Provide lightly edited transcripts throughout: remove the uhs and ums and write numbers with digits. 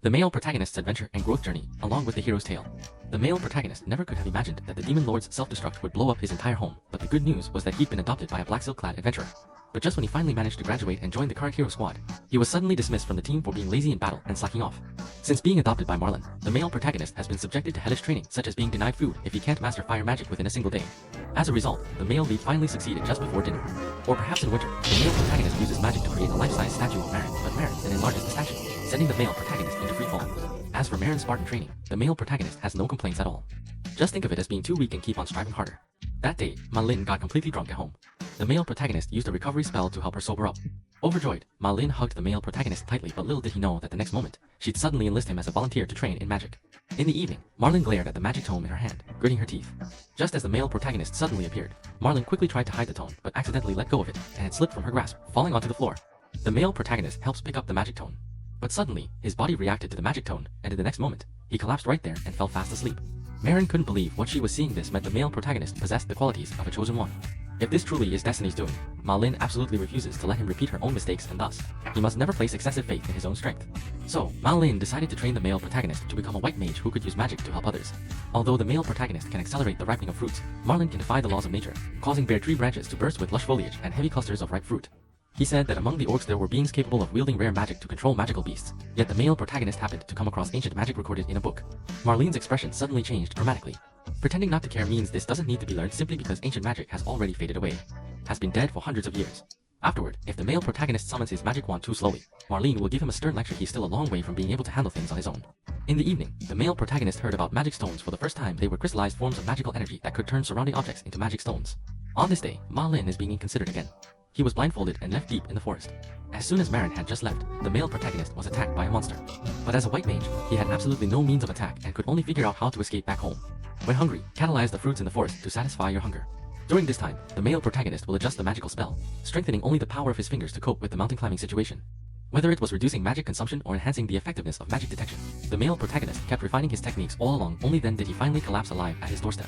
The male protagonist's adventure and growth journey, along with the hero's tale. The male protagonist never could have imagined that the demon lord's self-destruct would blow up his entire home, but the good news was that he'd been adopted by a black silk-clad adventurer. But just when he finally managed to graduate and join the current hero squad, he was suddenly dismissed from the team for being lazy in battle and slacking off. Since being adopted by Marlin, the male protagonist has been subjected to hellish training, such as being denied food if he can't master fire magic within a single day. As a result, the male lead finally succeeded just before dinner. Or perhaps in winter, the male protagonist uses magic to create a life-size statue of Marin, but Marin then enlarges the statue, sending the male protagonist into free fall. As for Marin's Spartan training, the male protagonist has no complaints at all. Just think of it as being too weak and keep on striving harder. That day, Malin got completely drunk at home. The male protagonist used a recovery spell to help her sober up. Overjoyed, Malin hugged the male protagonist tightly, but little did he know that the next moment, she'd suddenly enlist him as a volunteer to train in magic. In the evening, Marlin glared at the magic tome in her hand, gritting her teeth. Just as the male protagonist suddenly appeared, Marlin quickly tried to hide the tome, but accidentally let go of it, and it slipped from her grasp, falling onto the floor. The male protagonist helps pick up the magic tome. But suddenly, his body reacted to the magic tone, and in the next moment, he collapsed right there and fell fast asleep. Marin couldn't believe what she was seeing. This meant the male protagonist possessed the qualities of a chosen one. If this truly is destiny's doing, Malin absolutely refuses to let him repeat her own mistakes, and thus, he must never place excessive faith in his own strength. So, Malin decided to train the male protagonist to become a white mage who could use magic to help others. Although the male protagonist can accelerate the ripening of fruits, Marlin can defy the laws of nature, causing bare tree branches to burst with lush foliage and heavy clusters of ripe fruit. He said that among the orcs there were beings capable of wielding rare magic to control magical beasts, yet the male protagonist happened to come across ancient magic recorded in a book. Marlene's expression suddenly changed dramatically. Pretending not to care means this doesn't need to be learned simply because ancient magic has already faded away. Has been dead for hundreds of years. Afterward, if the male protagonist summons his magic wand too slowly, Marlene will give him a stern lecture. He's still a long way from being able to handle things on his own. In the evening, the male protagonist heard about magic stones for the first time. They were crystallized forms of magical energy that could turn surrounding objects into magic stones. On this day, Marlene is being inconsiderate again. He was blindfolded and left deep in the forest. As soon as Marin had just left, the male protagonist was attacked by a monster. But as a white mage, he had absolutely no means of attack and could only figure out how to escape back home. When hungry, catalyze the fruits in the forest to satisfy your hunger. During this time, the male protagonist will adjust the magical spell, strengthening only the power of his fingers to cope with the mountain climbing situation. Whether it was reducing magic consumption or enhancing the effectiveness of magic detection, the male protagonist kept refining his techniques all along. Only then did he finally collapse alive at his doorstep.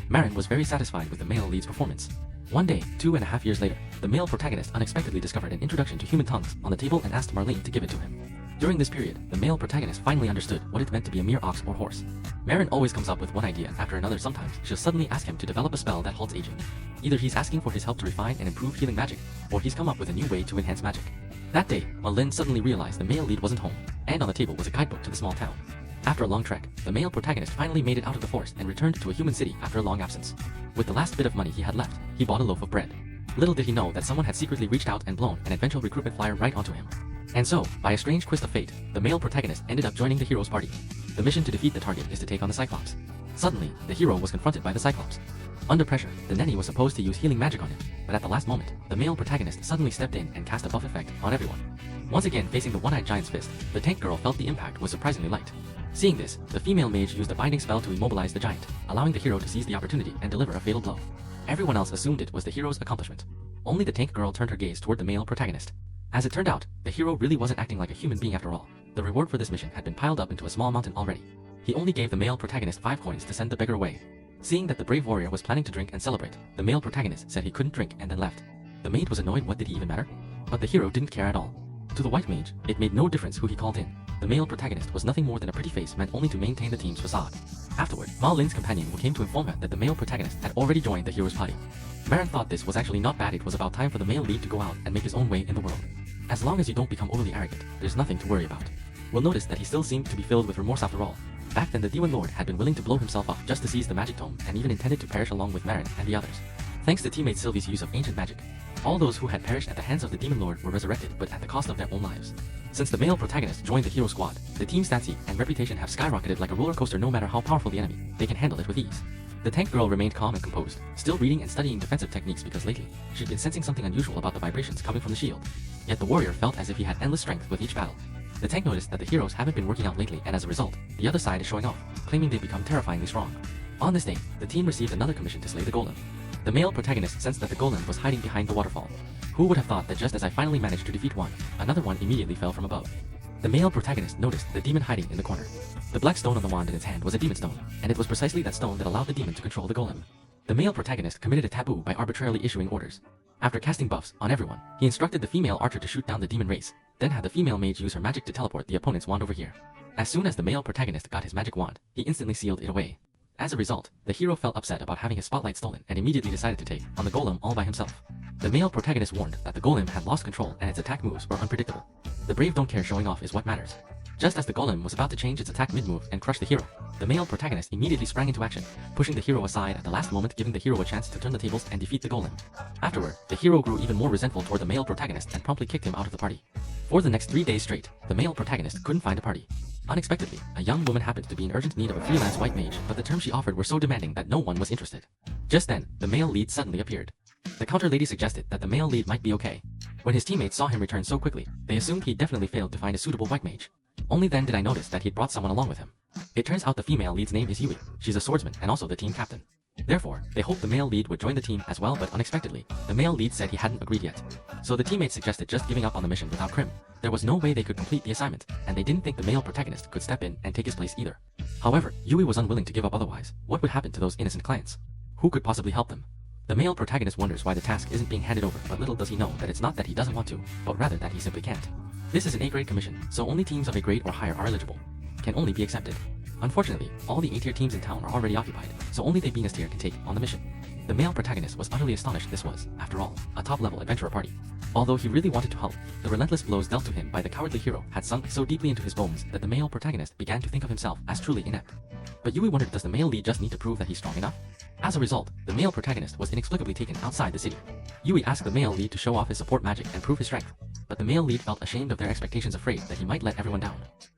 Marin was very satisfied with the male lead's performance. One day, 2.5 years later, the male protagonist unexpectedly discovered an introduction to human tongues on the table and asked Marlene to give it to him. During this period, the male protagonist finally understood what it meant to be a mere ox or horse. Marin always comes up with one idea after another. Sometimes she'll suddenly ask him to develop a spell that halts aging. Either he's asking for his help to refine and improve healing magic, or he's come up with a new way to enhance magic. That day, Marlene suddenly realized the male lead wasn't home, and on the table was a guidebook to the small town. After a long trek, the male protagonist finally made it out of the forest and returned to a human city after a long absence. With the last bit of money he had left, he bought a loaf of bread. Little did he know that someone had secretly reached out and blown an eventual recruitment flyer right onto him. And so, by a strange twist of fate, the male protagonist ended up joining the hero's party. The mission to defeat the target is to take on the Cyclops. Suddenly, the hero was confronted by the Cyclops. Under pressure, the nanny was supposed to use healing magic on him, but at the last moment, the male protagonist suddenly stepped in and cast a buff effect on everyone. Once again facing the one-eyed giant's fist, the tank girl felt the impact was surprisingly light. Seeing this, the female mage used a binding spell to immobilize the giant, allowing the hero to seize the opportunity and deliver a fatal blow. Everyone else assumed it was the hero's accomplishment. Only the tank girl turned her gaze toward the male protagonist. As it turned out, the hero really wasn't acting like a human being after all. The reward for this mission had been piled up into a small mountain already. He only gave the male protagonist 5 coins to send the beggar away. Seeing that the brave warrior was planning to drink and celebrate, the male protagonist said he couldn't drink and then left. The maid was annoyed. What did he even matter? But the hero didn't care at all. To the white mage, it made no difference who he called in. The male protagonist was nothing more than a pretty face meant only to maintain the team's facade. Afterward, Malin's companion came to inform her that the male protagonist had already joined the hero's party. Marin thought this was actually not bad. It was about time for the male lead to go out and make his own way in the world. As long as you don't become overly arrogant, there's nothing to worry about. We'll notice that he still seemed to be filled with remorse after all. Back then the demon lord had been willing to blow himself up just to seize the magic tome and even intended to perish along with Marin and the others. Thanks to teammate Sylvie's use of ancient magic, all those who had perished at the hands of the demon lord were resurrected, but at the cost of their own lives. Since the male protagonist joined the hero squad, the team's statsy and reputation have skyrocketed like a roller coaster. No matter how powerful the enemy, they can handle it with ease. The tank girl remained calm and composed, still reading and studying defensive techniques because lately, she'd been sensing something unusual about the vibrations coming from the shield. Yet the warrior felt as if he had endless strength with each battle. The tank noticed that the heroes haven't been working out lately, and as a result, the other side is showing off, claiming they've become terrifyingly strong. On this day, the team received another commission to slay the golem. The male protagonist sensed that the golem was hiding behind the waterfall. Who would have thought that just as I finally managed to defeat one, another one immediately fell from above. The male protagonist noticed the demon hiding in the corner. The black stone on the wand in its hand was a demon stone, and it was precisely that stone that allowed the demon to control the golem. The male protagonist committed a taboo by arbitrarily issuing orders. After casting buffs on everyone, he instructed the female archer to shoot down the demon race, then had the female mage use her magic to teleport the opponent's wand over here. As soon as the male protagonist got his magic wand, he instantly sealed it away. As a result, the hero felt upset about having his spotlight stolen and immediately decided to take on the golem all by himself. The male protagonist warned that the golem had lost control and its attack moves were unpredictable. The brave don't care, showing off is what matters. Just as the golem was about to change its attack mid-move and crush the hero, the male protagonist immediately sprang into action, pushing the hero aside at the last moment, giving the hero a chance to turn the tables and defeat the golem. Afterward, the hero grew even more resentful toward the male protagonist and promptly kicked him out of the party. For the next 3 days straight, the male protagonist couldn't find a party. Unexpectedly, a young woman happened to be in urgent need of a freelance white mage, but the terms she offered were so demanding that no one was interested. Just then, the male lead suddenly appeared. The counter lady suggested that the male lead might be okay. When his teammates saw him return so quickly, they assumed he'd definitely failed to find a suitable white mage. Only then did I notice that he'd brought someone along with him. It turns out the female lead's name is Yui. She's a swordsman and also the team captain. Therefore, they hoped the male lead would join the team as well, but unexpectedly, the male lead said he hadn't agreed yet. So the teammates suggested just giving up on the mission without Krim. There was no way they could complete the assignment, and they didn't think the male protagonist could step in and take his place either. However, Yui was unwilling to give up otherwise. What would happen to those innocent clients? Who could possibly help them? The male protagonist wonders why the task isn't being handed over, but little does he know that it's not that he doesn't want to, but rather that he simply can't. This is an A-grade commission, so only teams of a grade or higher are eligible. Can only be accepted. Unfortunately, all the A-tier teams in town are already occupied, so only the B- tier can take on the mission. The male protagonist was utterly astonished. This was, after all, a top-level adventurer party. Although he really wanted to help, the relentless blows dealt to him by the cowardly hero had sunk so deeply into his bones that the male protagonist began to think of himself as truly inept. But Yui wondered, does the male lead just need to prove that he's strong enough? As a result, the male protagonist was inexplicably taken outside the city. Yui asked the male lead to show off his support magic and prove his strength, but the male lead felt ashamed of their expectations, afraid that he might let everyone down.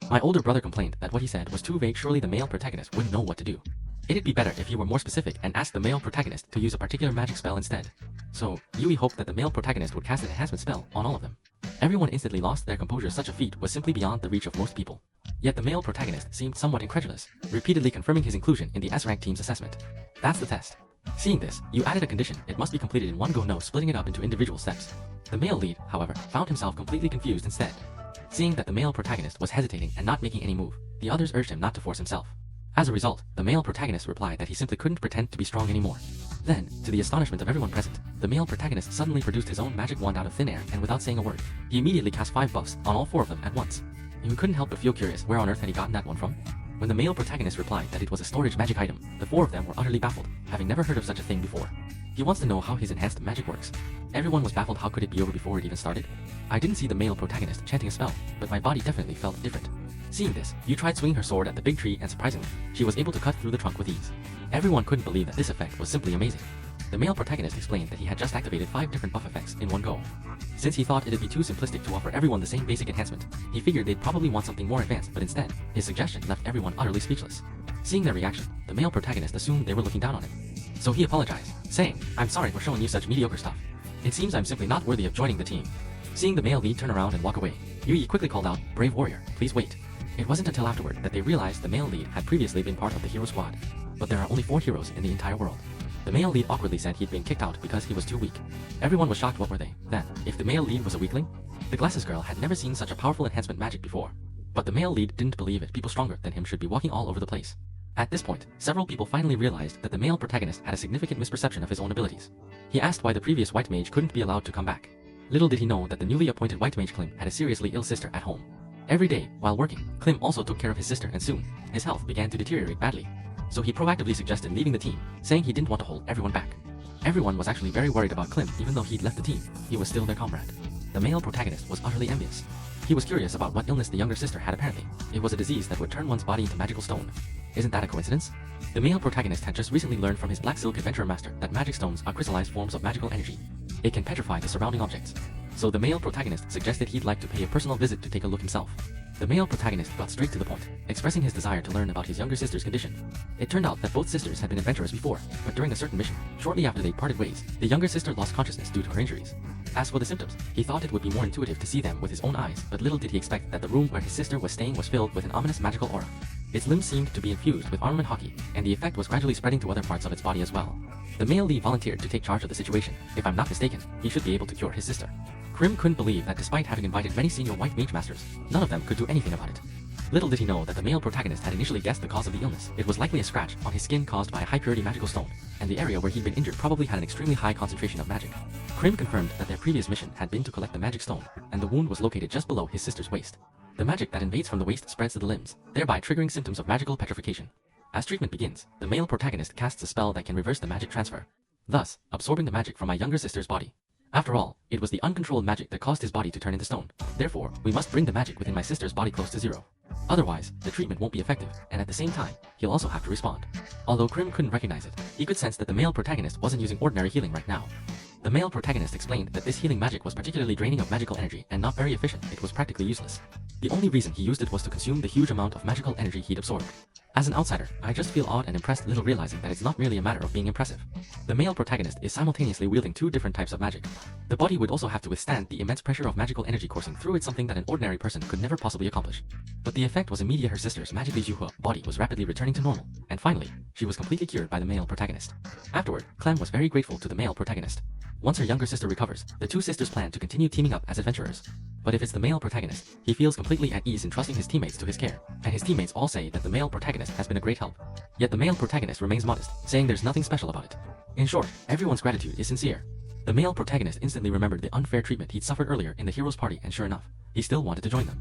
My older brother complained that what he said was too vague. Surely the male protagonist wouldn't know what to do. It'd be better if you were more specific and asked the male protagonist to use a particular magic spell instead. So, Yui hoped that the male protagonist would cast an enhancement spell on all of them. Everyone instantly lost their composure. Such a feat was simply beyond the reach of most people. Yet the male protagonist seemed somewhat incredulous, repeatedly confirming his inclusion in the S-rank team's assessment. That's the test. Seeing this, you added a condition: it must be completed in one go, no splitting it up into individual steps. The male lead, however, found himself completely confused instead. Seeing that the male protagonist was hesitating and not making any move, the others urged him not to force himself. As a result, the male protagonist replied that he simply couldn't pretend to be strong anymore. Then, to the astonishment of everyone present, the male protagonist suddenly produced his own magic wand out of thin air, and without saying a word, he immediately cast 5 buffs on all 4 of them at once. You couldn't help but feel curious, where on earth had he gotten that one from? When the male protagonist replied that it was a storage magic item, the 4 of them were utterly baffled, having never heard of such a thing before. He wants to know how his enhanced magic works. Everyone was baffled. How could it be over before it even started? I didn't see the male protagonist chanting a spell, but my body definitely felt different. Seeing this, Yu tried swinging her sword at the big tree, and surprisingly, she was able to cut through the trunk with ease. Everyone couldn't believe that this effect was simply amazing. The male protagonist explained that he had just activated 5 different buff effects in one go. Since he thought it'd be too simplistic to offer everyone the same basic enhancement, he figured they'd probably want something more advanced, but instead, his suggestion left everyone utterly speechless. Seeing their reaction, the male protagonist assumed they were looking down on him. So he apologized, saying, "I'm sorry for showing you such mediocre stuff. It seems I'm simply not worthy of joining the team." Seeing the male lead turn around and walk away, Yui quickly called out, "Brave warrior, please wait." It wasn't until afterward that they realized the male lead had previously been part of the hero squad. But there are only 4 heroes in the entire world. The male lead awkwardly said he'd been kicked out because he was too weak. Everyone was shocked. What were they, then, if the male lead was a weakling? The glasses girl had never seen such a powerful enhancement magic before. But the male lead didn't believe it. People stronger than him should be walking all over the place. At this point, several people finally realized that the male protagonist had a significant misperception of his own abilities. He asked why the previous white mage couldn't be allowed to come back. Little did he know that the newly appointed white mage Klim had a seriously ill sister at home. Every day, while working, Klim also took care of his sister, and soon, his health began to deteriorate badly. So he proactively suggested leaving the team, saying he didn't want to hold everyone back. Everyone was actually very worried about Klim. Even though he'd left the team, he was still their comrade. The male protagonist was utterly envious. He was curious about what illness the younger sister had. Apparently, it was a disease that would turn one's body into magical stone. Isn't that a coincidence? The male protagonist had just recently learned from his Black Silk Adventurer Master that magic stones are crystallized forms of magical energy. It can petrify the surrounding objects. So the male protagonist suggested he'd like to pay a personal visit to take a look himself. The male protagonist got straight to the point, expressing his desire to learn about his younger sister's condition. It turned out that both sisters had been adventurers before, but during a certain mission, shortly after they parted ways, the younger sister lost consciousness due to her injuries. As for the symptoms, he thought it would be more intuitive to see them with his own eyes, but little did he expect that the room where his sister was staying was filled with an ominous magical aura. Its limbs seemed to be infused with armament hockey, and the effect was gradually spreading to other parts of its body as well. The male lead volunteered to take charge of the situation. If I'm not mistaken, he should be able to cure his sister. Krim couldn't believe that despite having invited many senior white mage masters, none of them could do anything about it. Little did he know that the male protagonist had initially guessed the cause of the illness. It was likely a scratch on his skin caused by a high-purity magical stone, and the area where he'd been injured probably had an extremely high concentration of magic. Krim confirmed that their previous mission had been to collect the magic stone, and the wound was located just below his sister's waist. The magic that invades from the waist spreads to the limbs, thereby triggering symptoms of magical petrification. As treatment begins, the male protagonist casts a spell that can reverse the magic transfer, thus absorbing the magic from my younger sister's body. After all, it was the uncontrolled magic that caused his body to turn into stone. Therefore, we must bring the magic within my sister's body close to zero. Otherwise, the treatment won't be effective, and at the same time, he'll also have to respond. Although Krim couldn't recognize it, he could sense that the male protagonist wasn't using ordinary healing right now. The male protagonist explained that this healing magic was particularly draining of magical energy and not very efficient. It was practically useless. The only reason he used it was to consume the huge amount of magical energy he'd absorbed. As an outsider, I just feel awed and impressed, little realizing that it's not merely a matter of being impressive. The male protagonist is simultaneously wielding two different types of magic. The body would also have to withstand the immense pressure of magical energy coursing through it, something that an ordinary person could never possibly accomplish. But the effect was immediate. Her sister's magically Juhua body was rapidly returning to normal, and finally, she was completely cured by the male protagonist. Afterward, Clem was very grateful to the male protagonist. Once her younger sister recovers, the two sisters plan to continue teaming up as adventurers. But if it's the male protagonist, he feels completely at ease in trusting his teammates to his care, and his teammates all say that the male protagonist has been a great help. Yet the male protagonist remains modest, saying there's nothing special about it. In short, everyone's gratitude is sincere. The male protagonist instantly remembered the unfair treatment he'd suffered earlier in the hero's party, and sure enough, he still wanted to join them.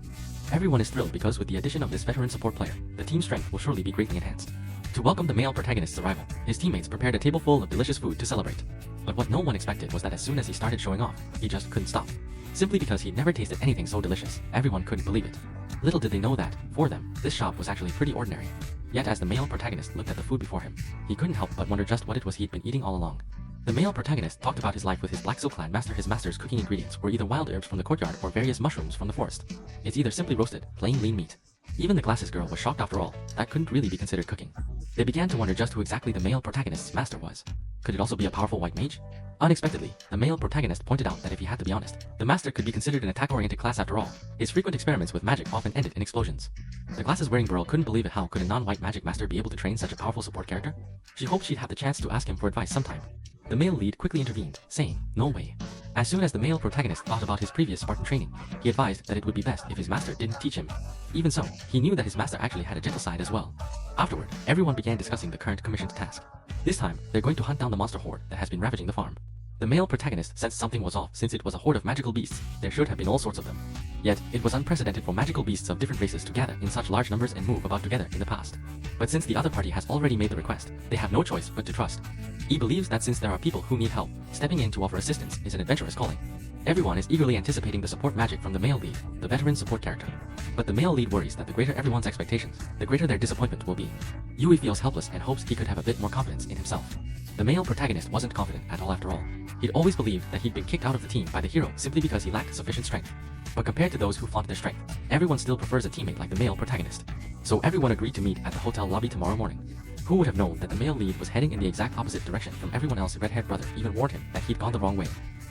Everyone is thrilled because with the addition of this veteran support player, the team's strength will surely be greatly enhanced. To welcome the male protagonist's arrival, his teammates prepared a table full of delicious food to celebrate. But what no one expected was that as soon as he started showing off, he just couldn't stop. Simply because he'd never tasted anything so delicious, everyone couldn't believe it. Little did they know that, for them, this shop was actually pretty ordinary. Yet as the male protagonist looked at the food before him, he couldn't help but wonder just what it was he'd been eating all along. The male protagonist talked about his life with his Black Silk Clan master. His master's cooking ingredients were either wild herbs from the courtyard or various mushrooms from the forest. It's either simply roasted, plain lean meat. Even the glasses girl was shocked. After all, that couldn't really be considered cooking. They began to wonder just who exactly the male protagonist's master was. Could it also be a powerful white mage? Unexpectedly, the male protagonist pointed out that if he had to be honest, the master could be considered an attack-oriented class after all. His frequent experiments with magic often ended in explosions. The glasses-wearing girl couldn't believe it. How could a non-white magic master be able to train such a powerful support character? She hoped she'd have the chance to ask him for advice sometime. The male lead quickly intervened, saying, "No way." As soon as the male protagonist thought about his previous Spartan training, he advised that it would be best if his master didn't teach him. Even so, he knew that his master actually had a gentle side as well. Afterward, everyone began discussing the current commissioned task. This time, they're going to hunt down the monster horde that has been ravaging the farm. The male protagonist sensed something was off. Since it was a horde of magical beasts, there should have been all sorts of them. Yet, it was unprecedented for magical beasts of different races to gather in such large numbers and move about together in the past. But since the other party has already made the request, they have no choice but to trust. He believes that since there are people who need help, stepping in to offer assistance is an adventurous calling. Everyone is eagerly anticipating the support magic from the male lead, the veteran support character. But the male lead worries that the greater everyone's expectations, the greater their disappointment will be. Yui feels helpless and hopes he could have a bit more confidence in himself. The male protagonist wasn't confident at all after all. He'd always believed that he'd been kicked out of the team by the hero simply because he lacked sufficient strength. But compared to those who flaunt their strength, everyone still prefers a teammate like the male protagonist. So everyone agreed to meet at the hotel lobby tomorrow morning. Who would have known that the male lead was heading in the exact opposite direction from everyone else? Red-haired brother even warned him that he'd gone the wrong way.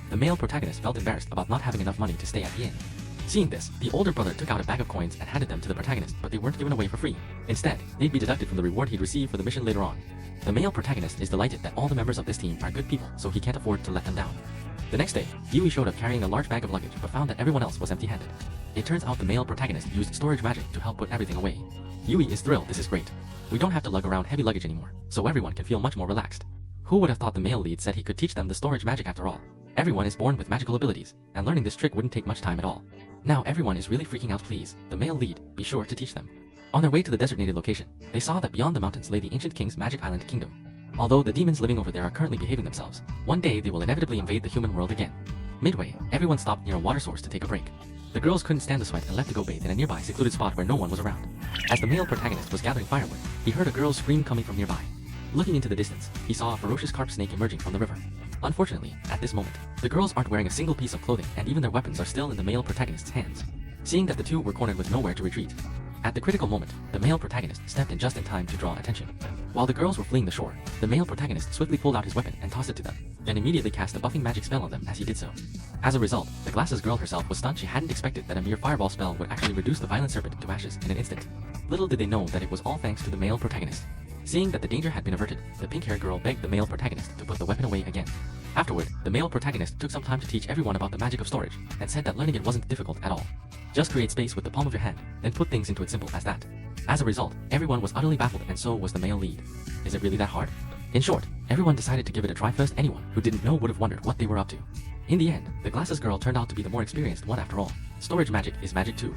The male protagonist felt embarrassed about not having enough money to stay at the inn. Seeing this, the older brother took out a bag of coins and handed them to the protagonist, but they weren't given away for free. Instead, they'd be deducted from the reward he'd receive for the mission later on. The male protagonist is delighted that all the members of this team are good people, so he can't afford to let them down. The next day, Yui showed up carrying a large bag of luggage but found that everyone else was empty-handed. It turns out the male protagonist used storage magic to help put everything away. Yui is thrilled. This is great. We don't have to lug around heavy luggage anymore, so everyone can feel much more relaxed. Who would have thought the male lead said he could teach them the storage magic after all? Everyone is born with magical abilities, and learning this trick wouldn't take much time at all. Now everyone is really freaking out. Please, the male lead, be sure to teach them. On their way to the designated location, they saw that beyond the mountains lay the ancient king's magic island kingdom. Although the demons living over there are currently behaving themselves, one day they will inevitably invade the human world again. Midway, everyone stopped near a water source to take a break. The girls couldn't stand the sweat and left to go bathe in a nearby secluded spot where no one was around. As the male protagonist was gathering firewood, he heard a girl's scream coming from nearby. Looking into the distance, he saw a ferocious carp snake emerging from the river. Unfortunately, at this moment, the girls aren't wearing a single piece of clothing and even their weapons are still in the male protagonist's hands. Seeing that the two were cornered with nowhere to retreat, at the critical moment, the male protagonist stepped in just in time to draw attention. While the girls were fleeing the shore, the male protagonist swiftly pulled out his weapon and tossed it to them, and immediately cast a buffing magic spell on them as he did so. As a result, the glasses girl herself was stunned. She hadn't expected that a mere fireball spell would actually reduce the violent serpent to ashes in an instant. Little did they know that it was all thanks to the male protagonist. Seeing that the danger had been averted, the pink-haired girl begged the male protagonist to put the weapon away again. Afterward, the male protagonist took some time to teach everyone about the magic of storage, and said that learning it wasn't difficult at all. Just create space with the palm of your hand, then put things into it, simple as that. As a result, everyone was utterly baffled, and so was the male lead. Is it really that hard? In short, everyone decided to give it a try first. Anyone who didn't know would have wondered what they were up to. In the end, the glasses girl turned out to be the more experienced one after all. Storage magic is magic too.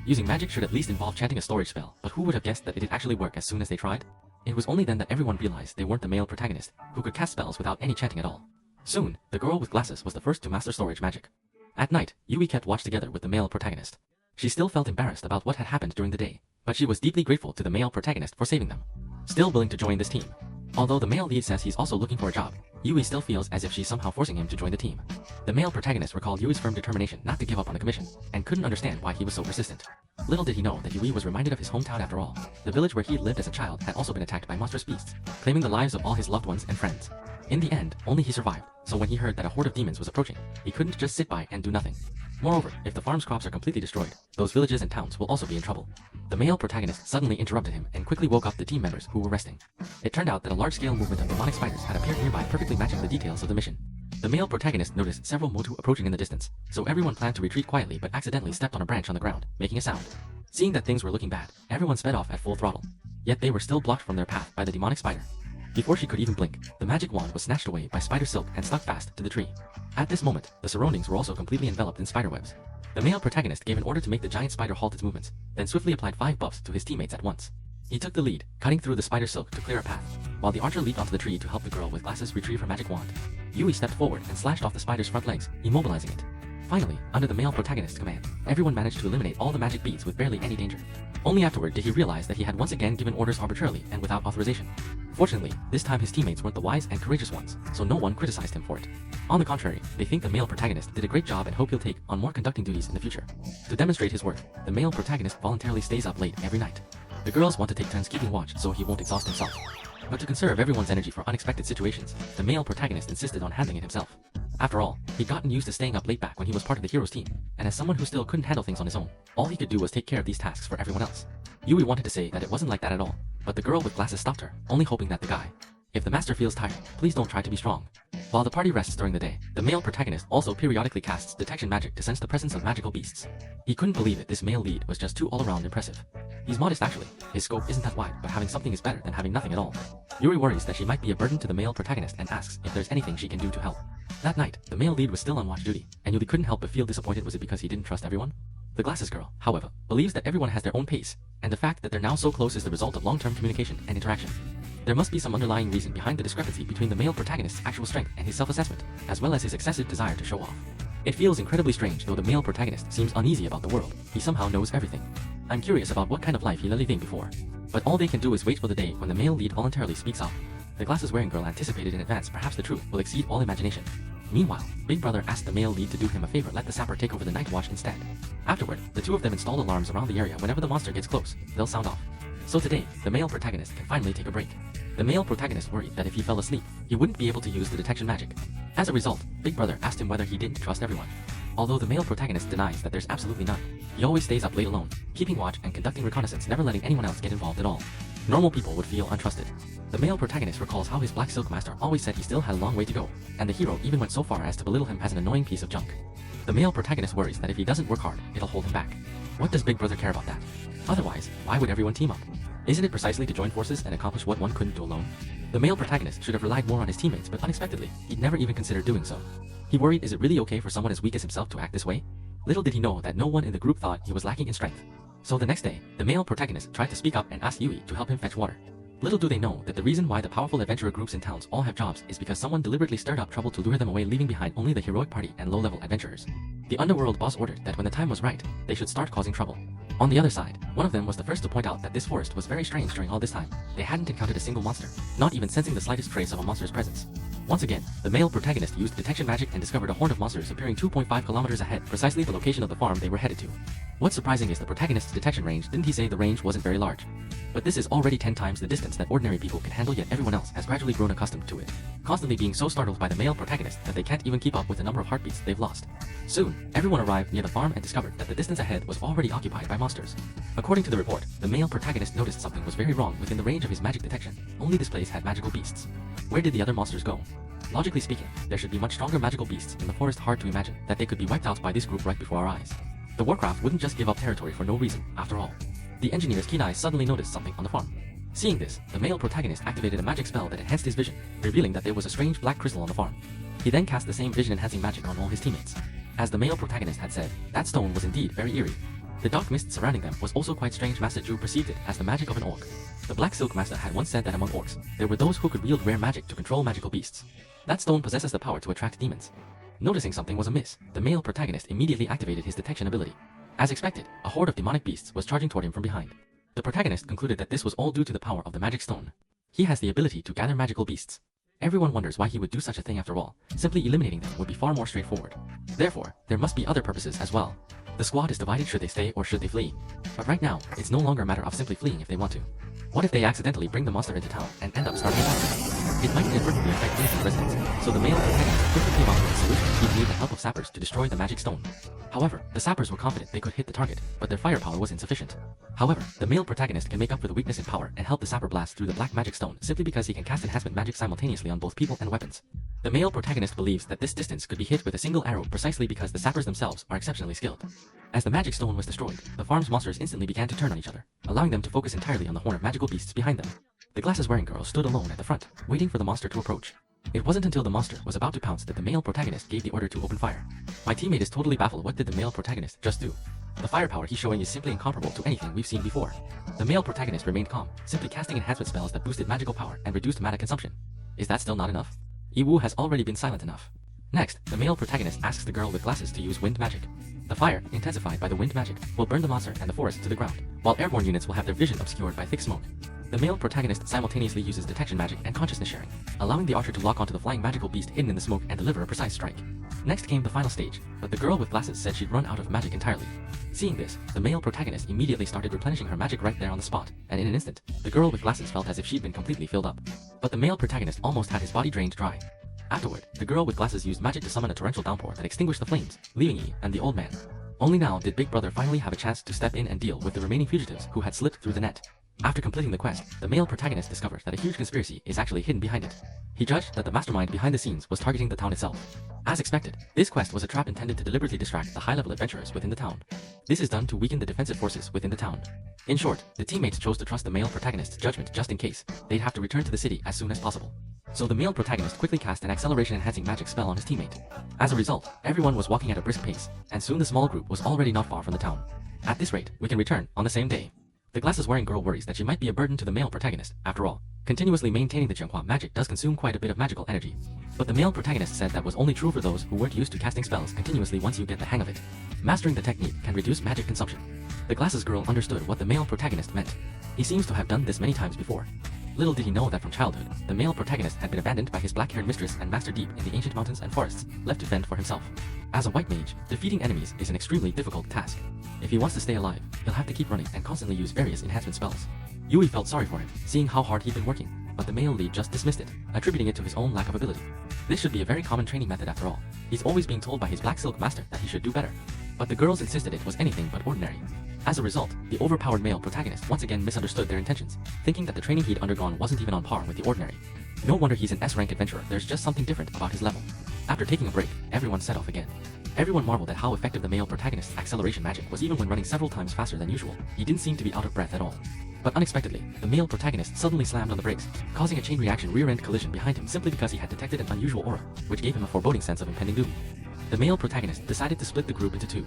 Using magic should at least involve chanting a storage spell, but who would have guessed that it did actually work as soon as they tried? It was only then that everyone realized they weren't the male protagonist, who could cast spells without any chanting at all. Soon, the girl with glasses was the first to master storage magic. At night, Yui kept watch together with the male protagonist. She still felt embarrassed about what had happened during the day, but she was deeply grateful to the male protagonist for saving them. Still willing to join this team. Although the male lead says he's also looking for a job, Yui still feels as if she's somehow forcing him to join the team. The male protagonist recalled Yui's firm determination not to give up on the commission, and couldn't understand why he was so persistent. Little did he know that Yui was reminded of his hometown after all. The village where he lived as a child had also been attacked by monstrous beasts, claiming the lives of all his loved ones and friends. In the end, only he survived, so when he heard that a horde of demons was approaching, he couldn't just sit by and do nothing. Moreover, if the farm's crops are completely destroyed, those villages and towns will also be in trouble. The male protagonist suddenly interrupted him and quickly woke up the team members who were resting. It turned out that a large-scale movement of demonic spiders had appeared nearby, perfectly matching the details of the mission. The male protagonist noticed several Motu approaching in the distance, so everyone planned to retreat quietly but accidentally stepped on a branch on the ground, making a sound. Seeing that things were looking bad, everyone sped off at full throttle. Yet they were still blocked from their path by the demonic spider. Before she could even blink, the magic wand was snatched away by spider silk and stuck fast to the tree. At this moment, the surroundings were also completely enveloped in spider webs. The male protagonist gave an order to make the giant spider halt its movements, then swiftly applied 5 buffs to his teammates at once. He took the lead, cutting through the spider silk to clear a path, while the archer leaped onto the tree to help the girl with glasses retrieve her magic wand. Yui stepped forward and slashed off the spider's front legs, immobilizing it. Finally, under the male protagonist's command, everyone managed to eliminate all the magic beads with barely any danger. Only afterward did he realize that he had once again given orders arbitrarily and without authorization. Fortunately, this time his teammates weren't the wise and courageous ones, so no one criticized him for it. On the contrary, they think the male protagonist did a great job and hope he'll take on more conducting duties in the future. To demonstrate his worth, the male protagonist voluntarily stays up late every night. The girls want to take turns keeping watch so he won't exhaust himself. But to conserve everyone's energy for unexpected situations, the male protagonist insisted on handling it himself. After all, he'd gotten used to staying up late back when he was part of the hero's team, and as someone who still couldn't handle things on his own, all he could do was take care of these tasks for everyone else. Yui wanted to say that it wasn't like that at all, but the girl with glasses stopped her, only hoping that the guy, "If the master feels tired, please don't try to be strong." While the party rests during the day, the male protagonist also periodically casts detection magic to sense the presence of magical beasts. He couldn't believe it, this male lead was just too all-around impressive. He's modest actually, his scope isn't that wide, but having something is better than having nothing at all. Yuri worries that she might be a burden to the male protagonist and asks if there's anything she can do to help. That night, the male lead was still on watch duty, and Yuri couldn't help but feel disappointed. Was it because he didn't trust everyone? The glasses girl, however, believes that everyone has their own pace, and the fact that they're now so close is the result of long-term communication and interaction. There must be some underlying reason behind the discrepancy between the male protagonist's actual strength and his self-assessment, as well as his excessive desire to show off. It feels incredibly strange though the male protagonist seems uneasy about the world. He somehow knows everything. I'm curious about what kind of life he led living before. But all they can do is wait for the day when the male lead voluntarily speaks up. The glasses-wearing girl anticipated in advance perhaps the truth will exceed all imagination. Meanwhile, Big Brother asked the male lead to do him a favor, let the sapper take over the night watch instead. Afterward, the two of them installed alarms around the area. Whenever the monster gets close, they'll sound off. So today, the male protagonist can finally take a break. The male protagonist worried that if he fell asleep, he wouldn't be able to use the detection magic. As a result, Big Brother asked him whether he didn't trust everyone. Although the male protagonist denies that there's absolutely none, he always stays up late alone, keeping watch and conducting reconnaissance, never letting anyone else get involved at all. Normal people would feel untrusted. The male protagonist recalls how his Black Silk Master always said he still had a long way to go, and the hero even went so far as to belittle him as an annoying piece of junk. The male protagonist worries that if he doesn't work hard, it'll hold him back. What does Big Brother care about that? Otherwise, why would everyone team up? Isn't it precisely to join forces and accomplish what one couldn't do alone? The male protagonist should have relied more on his teammates, but unexpectedly, he'd never even considered doing so. He worried, is it really okay for someone as weak as himself to act this way? Little did he know that no one in the group thought he was lacking in strength. So the next day, the male protagonist tried to speak up and ask Yui to help him fetch water. Little do they know that the reason why the powerful adventurer groups in towns all have jobs is because someone deliberately stirred up trouble to lure them away, leaving behind only the heroic party and low-level adventurers. The underworld boss ordered that when the time was right, they should start causing trouble. On the other side, one of them was the first to point out that this forest was very strange during all this time. They hadn't encountered a single monster, not even sensing the slightest trace of a monster's presence. Once again, the male protagonist used detection magic and discovered a horde of monsters appearing 2.5 kilometers ahead, precisely the location of the farm they were headed to. What's surprising is the protagonist's detection range. Didn't he say the range wasn't very large? But this is already 10 times the distance that ordinary people can handle, yet everyone else has gradually grown accustomed to it, constantly being so startled by the male protagonist that they can't even keep up with the number of heartbeats they've lost. Soon, everyone arrived near the farm and discovered that the distance ahead was already occupied by monsters. According to the report, the male protagonist noticed something was very wrong within the range of his magic detection. Only this place had magical beasts. Where did the other monsters go? Logically speaking, there should be much stronger magical beasts in the forest. Hard to imagine that they could be wiped out by this group right before our eyes. The Warcraft wouldn't just give up territory for no reason, after all. The engineer's keen eyes suddenly noticed something on the farm. Seeing this, the male protagonist activated a magic spell that enhanced his vision, revealing that there was a strange black crystal on the farm. He then cast the same vision-enhancing magic on all his teammates. As the male protagonist had said, that stone was indeed very eerie. The dark mist surrounding them was also quite strange. Master Zhu perceived it as the magic of an orc. The Black Silk Master had once said that among orcs, there were those who could wield rare magic to control magical beasts. That stone possesses the power to attract demons. Noticing something was amiss, the male protagonist immediately activated his detection ability. As expected, a horde of demonic beasts was charging toward him from behind. The protagonist concluded that this was all due to the power of the magic stone. He has the ability to gather magical beasts. Everyone wonders why he would do such a thing after all. Simply eliminating them would be far more straightforward. Therefore, there must be other purposes as well. The squad is divided should they stay or should they flee. But right now, it's no longer a matter of simply fleeing if they want to. What if they accidentally bring the monster into town and end up starting a battle? It might inadvertently affect innocent residents, so the male protagonist quickly came up with a solution. He'd need the help of sappers to destroy the magic stone. However, the sappers were confident they could hit the target, but their firepower was insufficient. However, the male protagonist can make up for the weakness in power and help the sapper blast through the black magic stone simply because he can cast enhancement magic simultaneously on both people and weapons. The male protagonist believes that this distance could be hit with a single arrow precisely because the sappers themselves are exceptionally skilled. As the magic stone was destroyed, the farm's monsters instantly began to turn on each other, allowing them to focus entirely on the horde of magical beasts behind them. The glasses-wearing girl stood alone at the front, waiting for the monster to approach. It wasn't until the monster was about to pounce that the male protagonist gave the order to open fire. My teammate is totally baffled. What did the male protagonist just do? The firepower he's showing is simply incomparable to anything we've seen before. The male protagonist remained calm, simply casting enhancement spells that boosted magical power and reduced mana consumption. Is that still not enough? Yiwu has already been silent enough. Next, the male protagonist asks the girl with glasses to use wind magic. The fire, intensified by the wind magic, will burn the monster and the forest to the ground, while airborne units will have their vision obscured by thick smoke. The male protagonist simultaneously uses detection magic and consciousness sharing, allowing the archer to lock onto the flying magical beast hidden in the smoke and deliver a precise strike. Next came the final stage, but the girl with glasses said she'd run out of magic entirely. Seeing this, the male protagonist immediately started replenishing her magic right there on the spot, and in an instant, the girl with glasses felt as if she'd been completely filled up. But the male protagonist almost had his body drained dry. Afterward, the girl with glasses used magic to summon a torrential downpour that extinguished the flames, leaving Yi and the old man. Only now did Big Brother finally have a chance to step in and deal with the remaining fugitives who had slipped through the net. After completing the quest, the male protagonist discovers that a huge conspiracy is actually hidden behind it. He judged that the mastermind behind the scenes was targeting the town itself. As expected, this quest was a trap intended to deliberately distract the high-level adventurers within the town. This is done to weaken the defensive forces within the town. In short, the teammates chose to trust the male protagonist's judgment just in case they'd have to return to the city as soon as possible. So the male protagonist quickly cast an acceleration-enhancing magic spell on his teammate. As a result, everyone was walking at a brisk pace, and soon the small group was already not far from the town. At this rate, we can return on the same day. The glasses-wearing girl worries that she might be a burden to the male protagonist. After all, continuously maintaining the Jianhua magic does consume quite a bit of magical energy. But the male protagonist said that was only true for those who weren't used to casting spells continuously once you get the hang of it. Mastering the technique can reduce magic consumption. The glasses girl understood what the male protagonist meant. He seems to have done this many times before. Little did he know that from childhood, the male protagonist had been abandoned by his black-haired mistress and master deep in the ancient mountains and forests, left to fend for himself. As a white mage, defeating enemies is an extremely difficult task. If he wants to stay alive, he'll have to keep running and constantly use various enhancement spells. Yui felt sorry for him, seeing how hard he'd been working, but the male lead just dismissed it, attributing it to his own lack of ability. This should be a very common training method after all. He's always being told by his Black Silk Master that he should do better. But the girls insisted it was anything but ordinary. As a result, the overpowered male protagonist once again misunderstood their intentions, thinking that the training he'd undergone wasn't even on par with the ordinary. No wonder he's an S-rank adventurer, there's just something different about his level. After taking a break, everyone set off again. Everyone marveled at how effective the male protagonist's acceleration magic was even when running several times faster than usual. He didn't seem to be out of breath at all. But unexpectedly, the male protagonist suddenly slammed on the brakes, causing a chain reaction rear-end collision behind him simply because he had detected an unusual aura, which gave him a foreboding sense of impending doom. The male protagonist decided to split the group into two.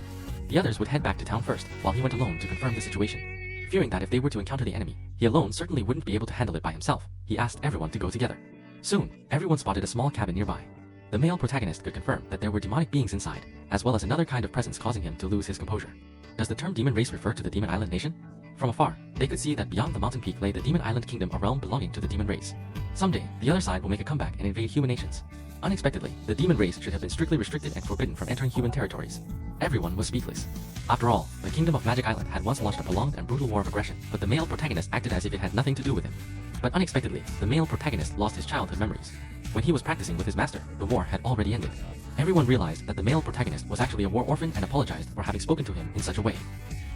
The others would head back to town first, while he went alone to confirm the situation. Fearing that if they were to encounter the enemy, he alone certainly wouldn't be able to handle it by himself, he asked everyone to go together. Soon, everyone spotted a small cabin nearby. The male protagonist could confirm that there were demonic beings inside, as well as another kind of presence causing him to lose his composure. Does the term demon race refer to the Demon Island nation? From afar, they could see that beyond the mountain peak lay the Demon Island kingdom, a realm belonging to the demon race. Someday, the other side will make a comeback and invade human nations. Unexpectedly, the demon race should have been strictly restricted and forbidden from entering human territories. Everyone was speechless. After all, the kingdom of Magic Island had once launched a prolonged and brutal war of aggression, but the male protagonist acted as if it had nothing to do with him. But unexpectedly, the male protagonist lost his childhood memories. When he was practicing with his master, the war had already ended. Everyone realized that the male protagonist was actually a war orphan and apologized for having spoken to him in such a way.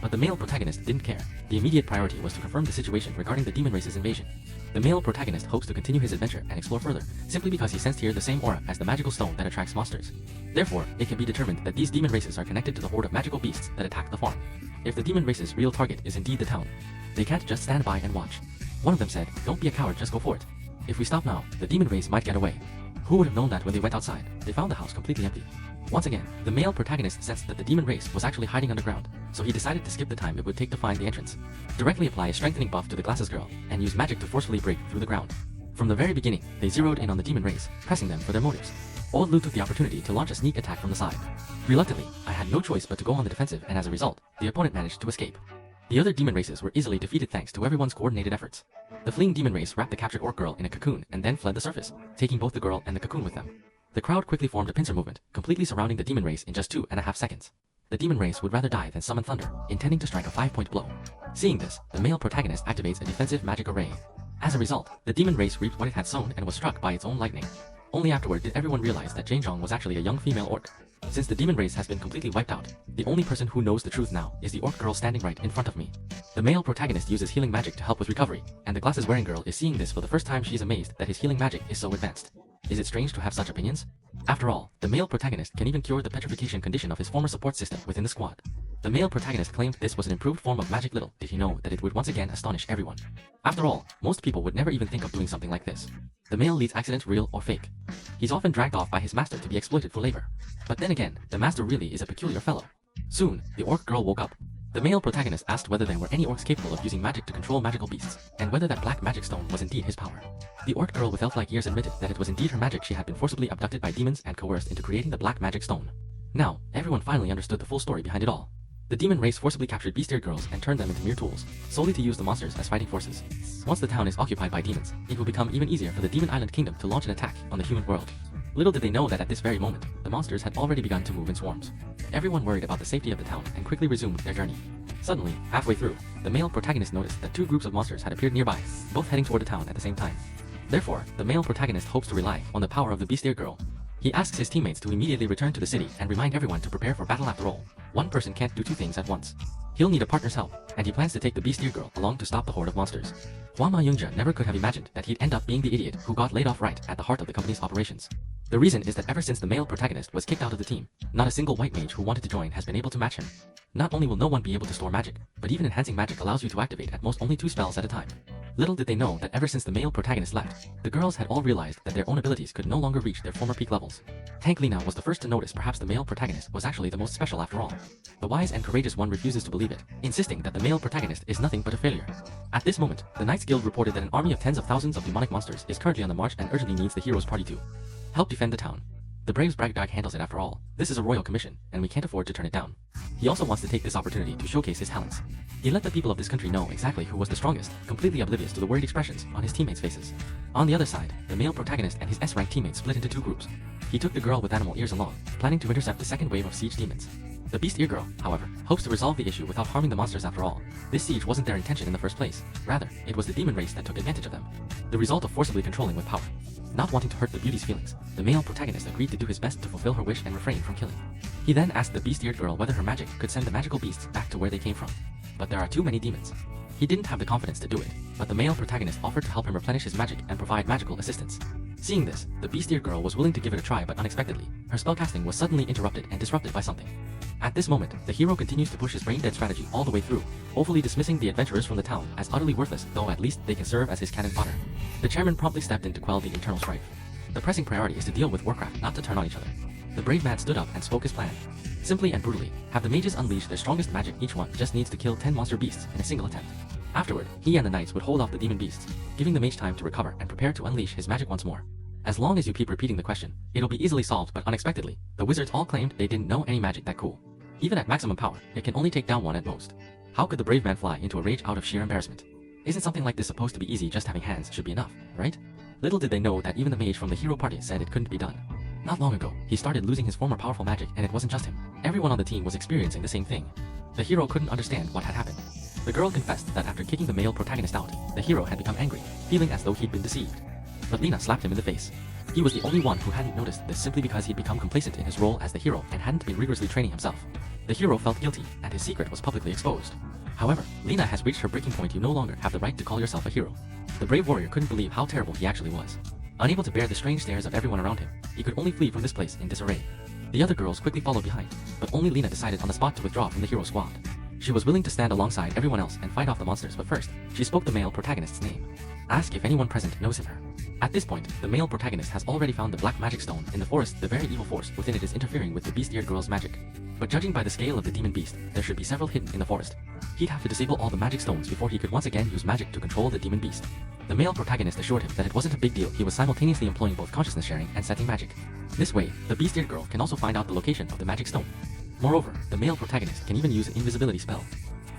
But the male protagonist didn't care. The immediate priority was to confirm the situation regarding the demon race's invasion. The male protagonist hopes to continue his adventure and explore further, simply because he sensed here the same aura as the magical stone that attracts monsters. Therefore, it can be determined that these demon races are connected to the horde of magical beasts that attack the farm. If the demon race's real target is indeed the town, they can't just stand by and watch. One of them said, "Don't be a coward, just go for it. If we stop now, the demon race might get away." Who would have known that when they went outside, they found the house completely empty. Once again, the male protagonist sensed that the demon race was actually hiding underground, so he decided to skip the time it would take to find the entrance, directly apply a strengthening buff to the glasses girl, and use magic to forcefully break through the ground. From the very beginning, they zeroed in on the demon race, pressing them for their motives. Old Lu took the opportunity to launch a sneak attack from the side. Reluctantly, I had no choice but to go on the defensive, and as a result, the opponent managed to escape. The other demon races were easily defeated thanks to everyone's coordinated efforts. The fleeing demon race wrapped the captured orc girl in a cocoon and then fled the surface, taking both the girl and the cocoon with them. The crowd quickly formed a pincer movement, completely surrounding the demon race in just 2.5 seconds. The demon race would rather die than summon thunder, intending to strike a 5-point blow. Seeing this, the male protagonist activates a defensive magic array. As a result, the demon race reaped what it had sown and was struck by its own lightning. Only afterward did everyone realize that Jane Zhong was actually a young female orc. Since the demon race has been completely wiped out, the only person who knows the truth now is the orc girl standing right in front of me. The male protagonist uses healing magic to help with recovery, and the glasses-wearing girl is seeing this for the first time. She is amazed that his healing magic is so advanced. Is it strange to have such opinions? After all, the male protagonist can even cure the petrification condition of his former support system within the squad. The male protagonist claimed this was an improved form of magic. Little did he know that it would once again astonish everyone. After all, most people would never even think of doing something like this. The male leads accidents real or fake. He's often dragged off by his master to be exploited for labor. But then again, the master really is a peculiar fellow. Soon, the orc girl woke up. The male protagonist asked whether there were any orcs capable of using magic to control magical beasts, and whether that black magic stone was indeed his power. The orc girl with elf-like ears admitted that it was indeed her magic. She had been forcibly abducted by demons and coerced into creating the black magic stone. Now, everyone finally understood the full story behind it all. The demon race forcibly captured beast-eared girls and turned them into mere tools, solely to use the monsters as fighting forces. Once the town is occupied by demons, it will become even easier for the Demon Island Kingdom to launch an attack on the human world. Little did they know that at this very moment, the monsters had already begun to move in swarms. Everyone worried about the safety of the town and quickly resumed their journey. Suddenly, halfway through, the male protagonist noticed that 2 groups of monsters had appeared nearby, both heading toward the town at the same time. Therefore, the male protagonist hopes to rely on the power of the beast-eared girl. He asks his teammates to immediately return to the city and remind everyone to prepare for battle. After all, one person can't do 2 things at once. He'll need a partner's help, and he plans to take the beast-eared girl along to stop the horde of monsters. Hua Ma Yungjia never could have imagined that he'd end up being the idiot who got laid off right at the heart of the company's operations. The reason is that ever since the male protagonist was kicked out of the team, not a single white mage who wanted to join has been able to match him. Not only will no one be able to store magic, but even enhancing magic allows you to activate at most only 2 spells at a time. Little did they know that ever since the male protagonist left, the girls had all realized that their own abilities could no longer reach their former peak levels. Tank Lina was the first to notice perhaps the male protagonist was actually the most special after all. The wise and courageous one refuses to believe it, insisting that the male protagonist is nothing but a failure. At this moment, the Knights Guild reported that an army of tens of thousands of demonic monsters is currently on the march and urgently needs the heroes' party to help defend the town. The Braves Bragdog handles it. After all, this is a royal commission, and we can't afford to turn it down. He also wants to take this opportunity to showcase his talents. He let the people of this country know exactly who was the strongest, completely oblivious to the worried expressions on his teammates' faces. On the other side, the male protagonist and his S-rank teammates split into 2 groups. He took the girl with animal ears along, planning to intercept the second wave of siege demons. The beast-ear girl, however, hopes to resolve the issue without harming the monsters. After all, this siege wasn't their intention in the first place. Rather, it was the demon race that took advantage of them. The result of forcibly controlling with power. Not wanting to hurt the beauty's feelings, the male protagonist agreed to do his best to fulfill her wish and refrain from killing. He then asked the beast-eared girl whether her magic could send the magical beasts back to where they came from. But there are too many demons. He didn't have the confidence to do it, but the male protagonist offered to help him replenish his magic and provide magical assistance. Seeing this, the beast-eared girl was willing to give it a try, but unexpectedly, her spellcasting was suddenly interrupted and disrupted by something. At this moment, the hero continues to push his brain-dead strategy all the way through, woefully dismissing the adventurers from the town as utterly worthless, though at least they can serve as his cannon fodder. The chairman promptly stepped in to quell the internal strife. The pressing priority is to deal with Warcraft, not to turn on each other. The brave man stood up and spoke his plan. Simply and brutally, have the mages unleash their strongest magic. Each one just needs to kill 10 monster beasts in a single attempt. Afterward, he and the knights would hold off the demon beasts, giving the mage time to recover and prepare to unleash his magic once more. As long as you keep repeating the question, it'll be easily solved. But unexpectedly, the wizards all claimed they didn't know any magic that cool. Even at maximum power, it can only take down 1 at most. How could the brave man fly into a rage out of sheer embarrassment? Isn't something like this supposed to be easy? Just having hands should be enough, right? Little did they know that even the mage from the hero party said it couldn't be done. Not long ago, he started losing his former powerful magic, and it wasn't just him. Everyone on the team was experiencing the same thing. The hero couldn't understand what had happened. The girl confessed that after kicking the male protagonist out, the hero had become angry, feeling as though he'd been deceived. But Lina slapped him in the face. He was the only one who hadn't noticed this, simply because he'd become complacent in his role as the hero and hadn't been rigorously training himself. The hero felt guilty, and his secret was publicly exposed. However, Lina has reached her breaking point. You no longer have the right to call yourself a hero. The brave warrior couldn't believe how terrible he actually was. Unable to bear the strange stares of everyone around him, he could only flee from this place in disarray. The other girls quickly followed behind, but only Lina decided on the spot to withdraw from the hero squad. She was willing to stand alongside everyone else and fight off the monsters, but first, she spoke the male protagonist's name. Ask if anyone present knows him. At this point, the male protagonist has already found the black magic stone in the forest. The very evil force within it is interfering with the beast-eared girl's magic. But judging by the scale of the demon beast, there should be several hidden in the forest. He'd have to disable all the magic stones before he could once again use magic to control the demon beast. The male protagonist assured him that it wasn't a big deal. He was simultaneously employing both consciousness sharing and setting magic. This way, the beast-eared girl can also find out the location of the magic stone. Moreover, the male protagonist can even use an invisibility spell.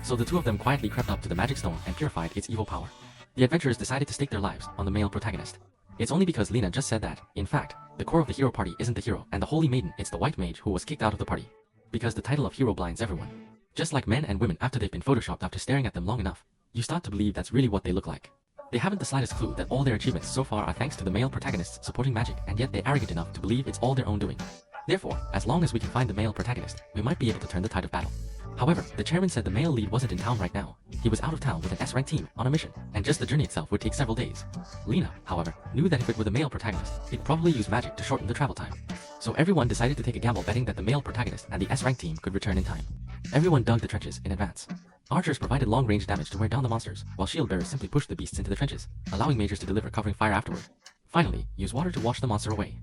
So the two of them quietly crept up to the magic stone and purified its evil power. The adventurers decided to stake their lives on the male protagonist. It's only because Lena just said that, in fact, the core of the hero party isn't the hero and the holy maiden, it's the white mage who was kicked out of the party. Because the title of hero blinds everyone. Just like men and women after they've been photoshopped after staring at them long enough, you start to believe that's really what they look like. They haven't the slightest clue that all their achievements so far are thanks to the male protagonists supporting magic, and yet they're arrogant enough to believe it's all their own doing. Therefore, as long as we can find the male protagonist, we might be able to turn the tide of battle. However, the chairman said the male lead wasn't in town right now. He was out of town with an S-rank team on a mission, and just the journey itself would take several days. Lena, however, knew that if it were the male protagonist, he'd probably use magic to shorten the travel time. So everyone decided to take a gamble betting that the male protagonist and the S-rank team could return in time. Everyone dug the trenches in advance. Archers provided long-range damage to wear down the monsters, while shield bearers simply pushed the beasts into the trenches, allowing mages to deliver covering fire afterward. Finally, use water to wash the monster away.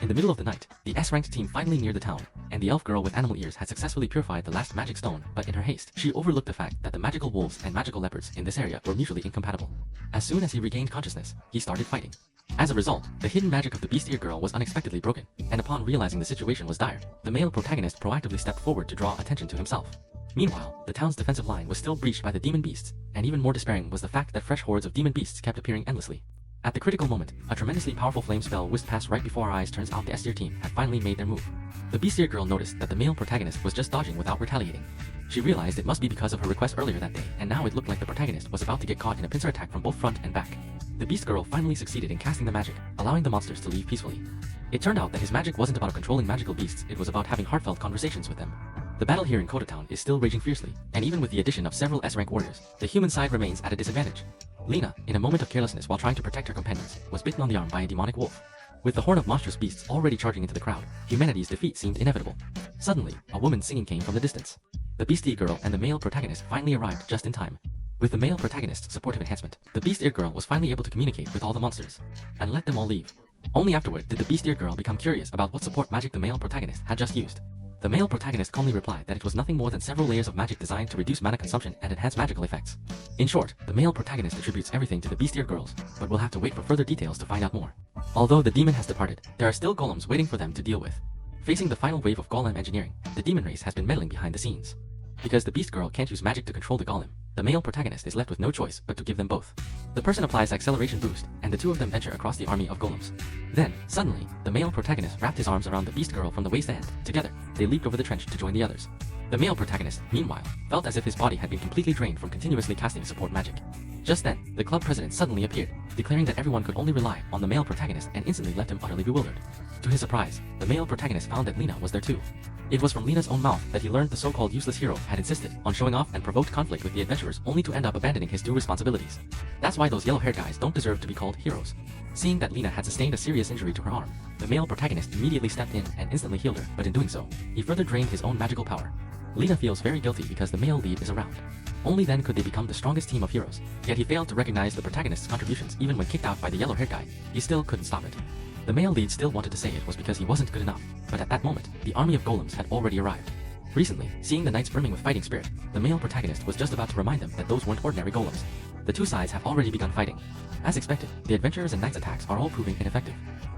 In the middle of the night, the S-ranked team finally neared the town, and the elf girl with animal ears had successfully purified the last magic stone, but in her haste, she overlooked the fact that the magical wolves and magical leopards in this area were mutually incompatible. As soon as he regained consciousness, he started fighting. As a result, the hidden magic of the beast-eared girl was unexpectedly broken, and upon realizing the situation was dire, the male protagonist proactively stepped forward to draw attention to himself. Meanwhile, the town's defensive line was still breached by the demon beasts, and even more despairing was the fact that fresh hordes of demon beasts kept appearing endlessly. At the critical moment, a tremendously powerful flame spell whisked past right before our eyes. Turns out the S-tier team had finally made their move. The beast-eared girl noticed that the male protagonist was just dodging without retaliating. She realized it must be because of her request earlier that day, and now it looked like the protagonist was about to get caught in a pincer attack from both front and back. The beast girl finally succeeded in casting the magic, allowing the monsters to leave peacefully. It turned out that his magic wasn't about controlling magical beasts, it was about having heartfelt conversations with them. The battle here in Kota Town is still raging fiercely, and even with the addition of several S-rank warriors, the human side remains at a disadvantage. Lena, in a moment of carelessness while trying to protect her companions, was bitten on the arm by a demonic wolf. With the horde of monstrous beasts already charging into the crowd, humanity's defeat seemed inevitable. Suddenly, a woman singing came from the distance. The beast-eared girl and the male protagonist finally arrived just in time. With the male protagonist's supportive enhancement, the beast-eared girl was finally able to communicate with all the monsters, and let them all leave. Only afterward did the beast-eared girl become curious about what support magic the male protagonist had just used. The male protagonist calmly replied that it was nothing more than several layers of magic designed to reduce mana consumption and enhance magical effects. In short, the male protagonist attributes everything to the beast-eared girls, but we'll have to wait for further details to find out more. Although the demon has departed, there are still golems waiting for them to deal with. Facing the final wave of golem engineering, the demon race has been meddling behind the scenes. Because the beast girl can't use magic to control the golem, the male protagonist is left with no choice but to give them both. The person applies acceleration boost, and the two of them venture across the army of golems. Then, suddenly, the male protagonist wrapped his arms around the beast girl from the waist and, together, they leaped over the trench to join the others. The male protagonist, meanwhile, felt as if his body had been completely drained from continuously casting support magic. Just then, the club president suddenly appeared, declaring that everyone could only rely on the male protagonist and instantly left him utterly bewildered. To his surprise, the male protagonist found that Lena was there too. It was from Lena's own mouth that he learned the so-called useless hero had insisted on showing off and provoked conflict with the adventurers only to end up abandoning his due responsibilities. That's why those yellow-haired guys don't deserve to be called heroes. Seeing that Lena had sustained a serious injury to her arm, the male protagonist immediately stepped in and instantly healed her, but in doing so, he further drained his own magical power. Lena feels very guilty because the male lead is around. Only then could they become the strongest team of heroes, yet he failed to recognize the protagonist's contributions even when kicked out by the yellow-haired guy. He still couldn't stop it. The male lead still wanted to say it was because he wasn't good enough, but at that moment, the army of golems had already arrived. Recently, seeing the knights brimming with fighting spirit, the male protagonist was just about to remind them that those weren't ordinary golems. The two sides have already begun fighting. As expected, the adventurers and knights' attacks are all proving ineffective.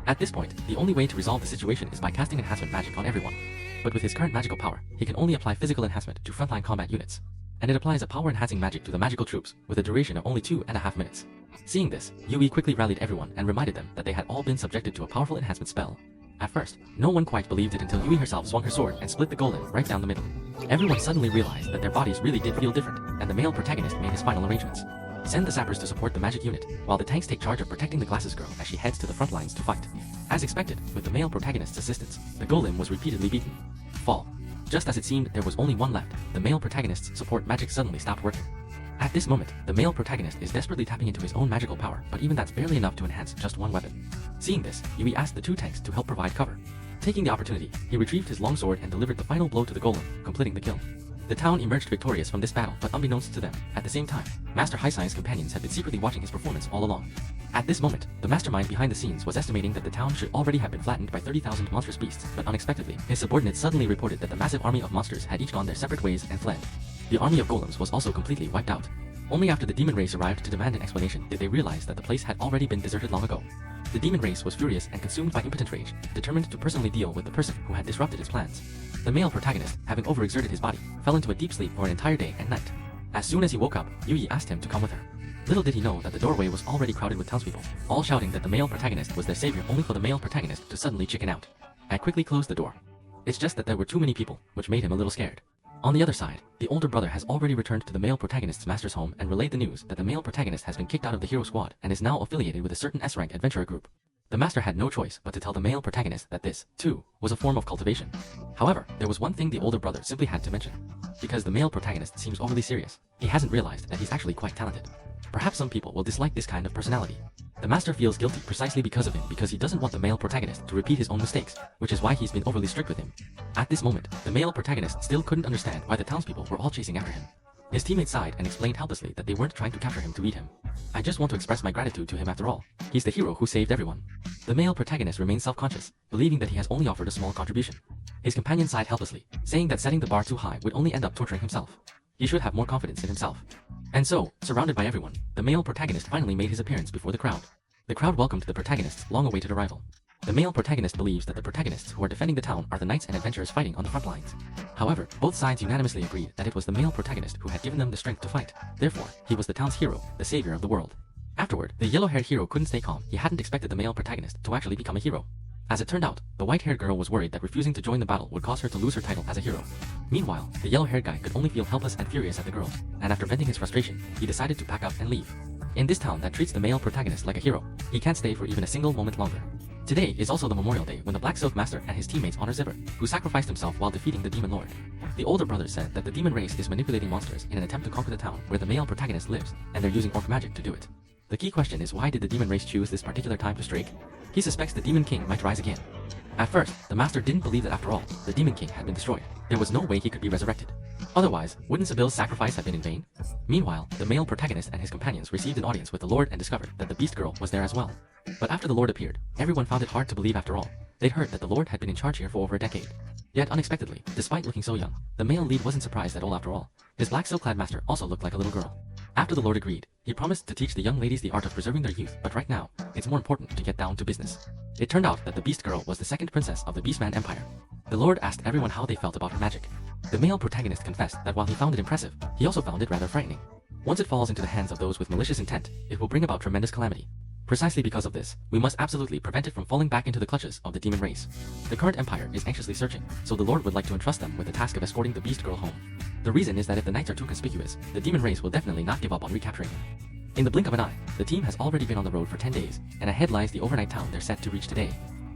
At this point, the only way to resolve the situation is by casting enhancement magic on everyone. But with his current magical power, he can only apply physical enhancement to frontline combat units. And it applies a power-enhancing magic to the magical troops, with a duration of only 2.5 minutes. Seeing this, Yui quickly rallied everyone and reminded them that they had all been subjected to a powerful enhancement spell. At first, no one quite believed it until Yui herself swung her sword and split the golem right down the middle. Everyone suddenly realized that their bodies really did feel different, and the male protagonist made his final arrangements. Send the sappers to support the magic unit, while the tanks take charge of protecting the glasses girl as she heads to the front lines to fight. As expected, with the male protagonist's assistance, the golem was repeatedly beaten. Fall. Just as it seemed there was only one left, the male protagonist's support magic suddenly stopped working. At this moment, the male protagonist is desperately tapping into his own magical power, but even that's barely enough to enhance just one weapon. Seeing this, Yui asked the two tanks to help provide cover. Taking the opportunity, he retrieved his longsword and delivered the final blow to the golem, completing the kill. The town emerged victorious from this battle, but unbeknownst to them, at the same time, Master High Science companions had been secretly watching his performance all along. At this moment, the mastermind behind the scenes was estimating that the town should already have been flattened by 30,000 monstrous beasts, but unexpectedly, his subordinates suddenly reported that the massive army of monsters had each gone their separate ways and fled. The army of golems was also completely wiped out. Only after the demon race arrived to demand an explanation did they realize that the place had already been deserted long ago. The demon race was furious and consumed by impotent rage, determined to personally deal with the person who had disrupted its plans. The male protagonist, having overexerted his body, fell into a deep sleep for an entire day and night. As soon as he woke up, Yui asked him to come with her. Little did he know that the doorway was already crowded with townspeople, all shouting that the male protagonist was their savior, only for the male protagonist to suddenly chicken out. I quickly closed the door. It's just that there were too many people, which made him a little scared. On the other side, the older brother has already returned to the male protagonist's master's home and relayed the news that the male protagonist has been kicked out of the hero squad and is now affiliated with a certain S-rank adventurer group. The master had no choice but to tell the male protagonist that this, too, was a form of cultivation. However, there was one thing the older brother simply had to mention. Because the male protagonist seems overly serious, he hasn't realized that he's actually quite talented. Perhaps some people will dislike this kind of personality. The master feels guilty precisely because of him, because he doesn't want the male protagonist to repeat his own mistakes, which is why he's been overly strict with him. At this moment, the male protagonist still couldn't understand why the townspeople were all chasing after him. His teammates sighed and explained helplessly that they weren't trying to capture him to eat him. I just want to express my gratitude to him after all. He's the hero who saved everyone. The male protagonist remains self-conscious, believing that he has only offered a small contribution. His companion sighed helplessly, saying that setting the bar too high would only end up torturing himself. He should have more confidence in himself. And so, surrounded by everyone, the male protagonist finally made his appearance before the crowd. The crowd welcomed the protagonist's long-awaited arrival. The male protagonist believes that the protagonists who are defending the town are the knights and adventurers fighting on the front lines. However, both sides unanimously agreed that it was the male protagonist who had given them the strength to fight. Therefore, he was the town's hero, the savior of the world. Afterward, the yellow-haired hero couldn't stay calm. He hadn't expected the male protagonist to actually become a hero. As it turned out, the white-haired girl was worried that refusing to join the battle would cause her to lose her title as a hero. Meanwhile, the yellow-haired guy could only feel helpless and furious at the girl, and after venting his frustration, he decided to pack up and leave. In this town that treats the male protagonist like a hero, he can't stay for even a single moment longer. Today is also the Memorial Day when the Black Silk Master and his teammates honor Zipper, who sacrificed himself while defeating the Demon Lord. The older brother said that the demon race is manipulating monsters in an attempt to conquer the town where the male protagonist lives, and they're using orc magic to do it. The key question is, why did the demon race choose this particular time to strike? He suspects the Demon King might rise again. At first, the Master didn't believe that after all, the Demon King had been destroyed. There was no way he could be resurrected. Otherwise, wouldn't Sybil's sacrifice have been in vain? Meanwhile, the male protagonist and his companions received an audience with the Lord and discovered that the Beast Girl was there as well. But after the Lord appeared, everyone found it hard to believe after all. They'd heard that the Lord had been in charge here for over a decade. Yet unexpectedly, despite looking so young, the male lead wasn't surprised at all after all. His black silk-clad master also looked like a little girl. After the Lord agreed, he promised to teach the young ladies the art of preserving their youth, but right now, it's more important to get down to business. It turned out that the Beast Girl was the second princess of the Beastman Empire. The Lord asked everyone how they felt about her magic. The male protagonist confessed that while he found it impressive, he also found it rather frightening. Once it falls into the hands of those with malicious intent, it will bring about tremendous calamity. Precisely because of this, we must absolutely prevent it from falling back into the clutches of the demon race. The current empire is anxiously searching, so the Lord would like to entrust them with the task of escorting the Beast Girl home. The reason is that if the knights are too conspicuous, the demon race will definitely not give up on recapturing him. In the blink of an eye, the team has already been on the road for 10 days, and ahead lies the overnight town they're set to reach today.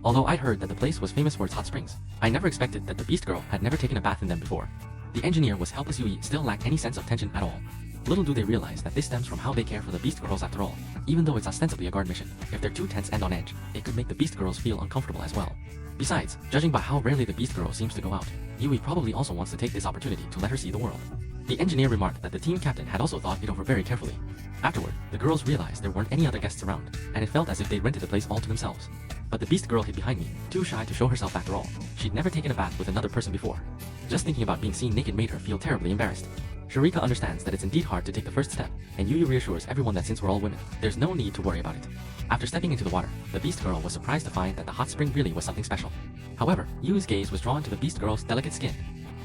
Although I'd heard that the place was famous for its hot springs, I never expected that the Beast Girl had never taken a bath in them before. The engineer was helpless. Yui still lacked any sense of tension at all. Little do they realize that this stems from how they care for the Beast Girls after all. Even though it's ostensibly a guard mission, if they're too tense and on edge, it could make the Beast Girls feel uncomfortable as well. Besides, judging by how rarely the Beast Girl seems to go out, Yui probably also wants to take this opportunity to let her see the world. The engineer remarked that the team captain had also thought it over very carefully. Afterward, the girls realized there weren't any other guests around, and it felt as if they'd rented the place all to themselves. But the Beast Girl hid behind me, too shy to show herself after all. She'd never taken a bath with another person before. Just thinking about being seen naked made her feel terribly embarrassed. Sharika understands that it's indeed hard to take the first step, and Yui reassures everyone that since we're all women, there's no need to worry about it. After stepping into the water, the Beast Girl was surprised to find that the hot spring really was something special. However, Yui's gaze was drawn to the Beast Girl's delicate skin.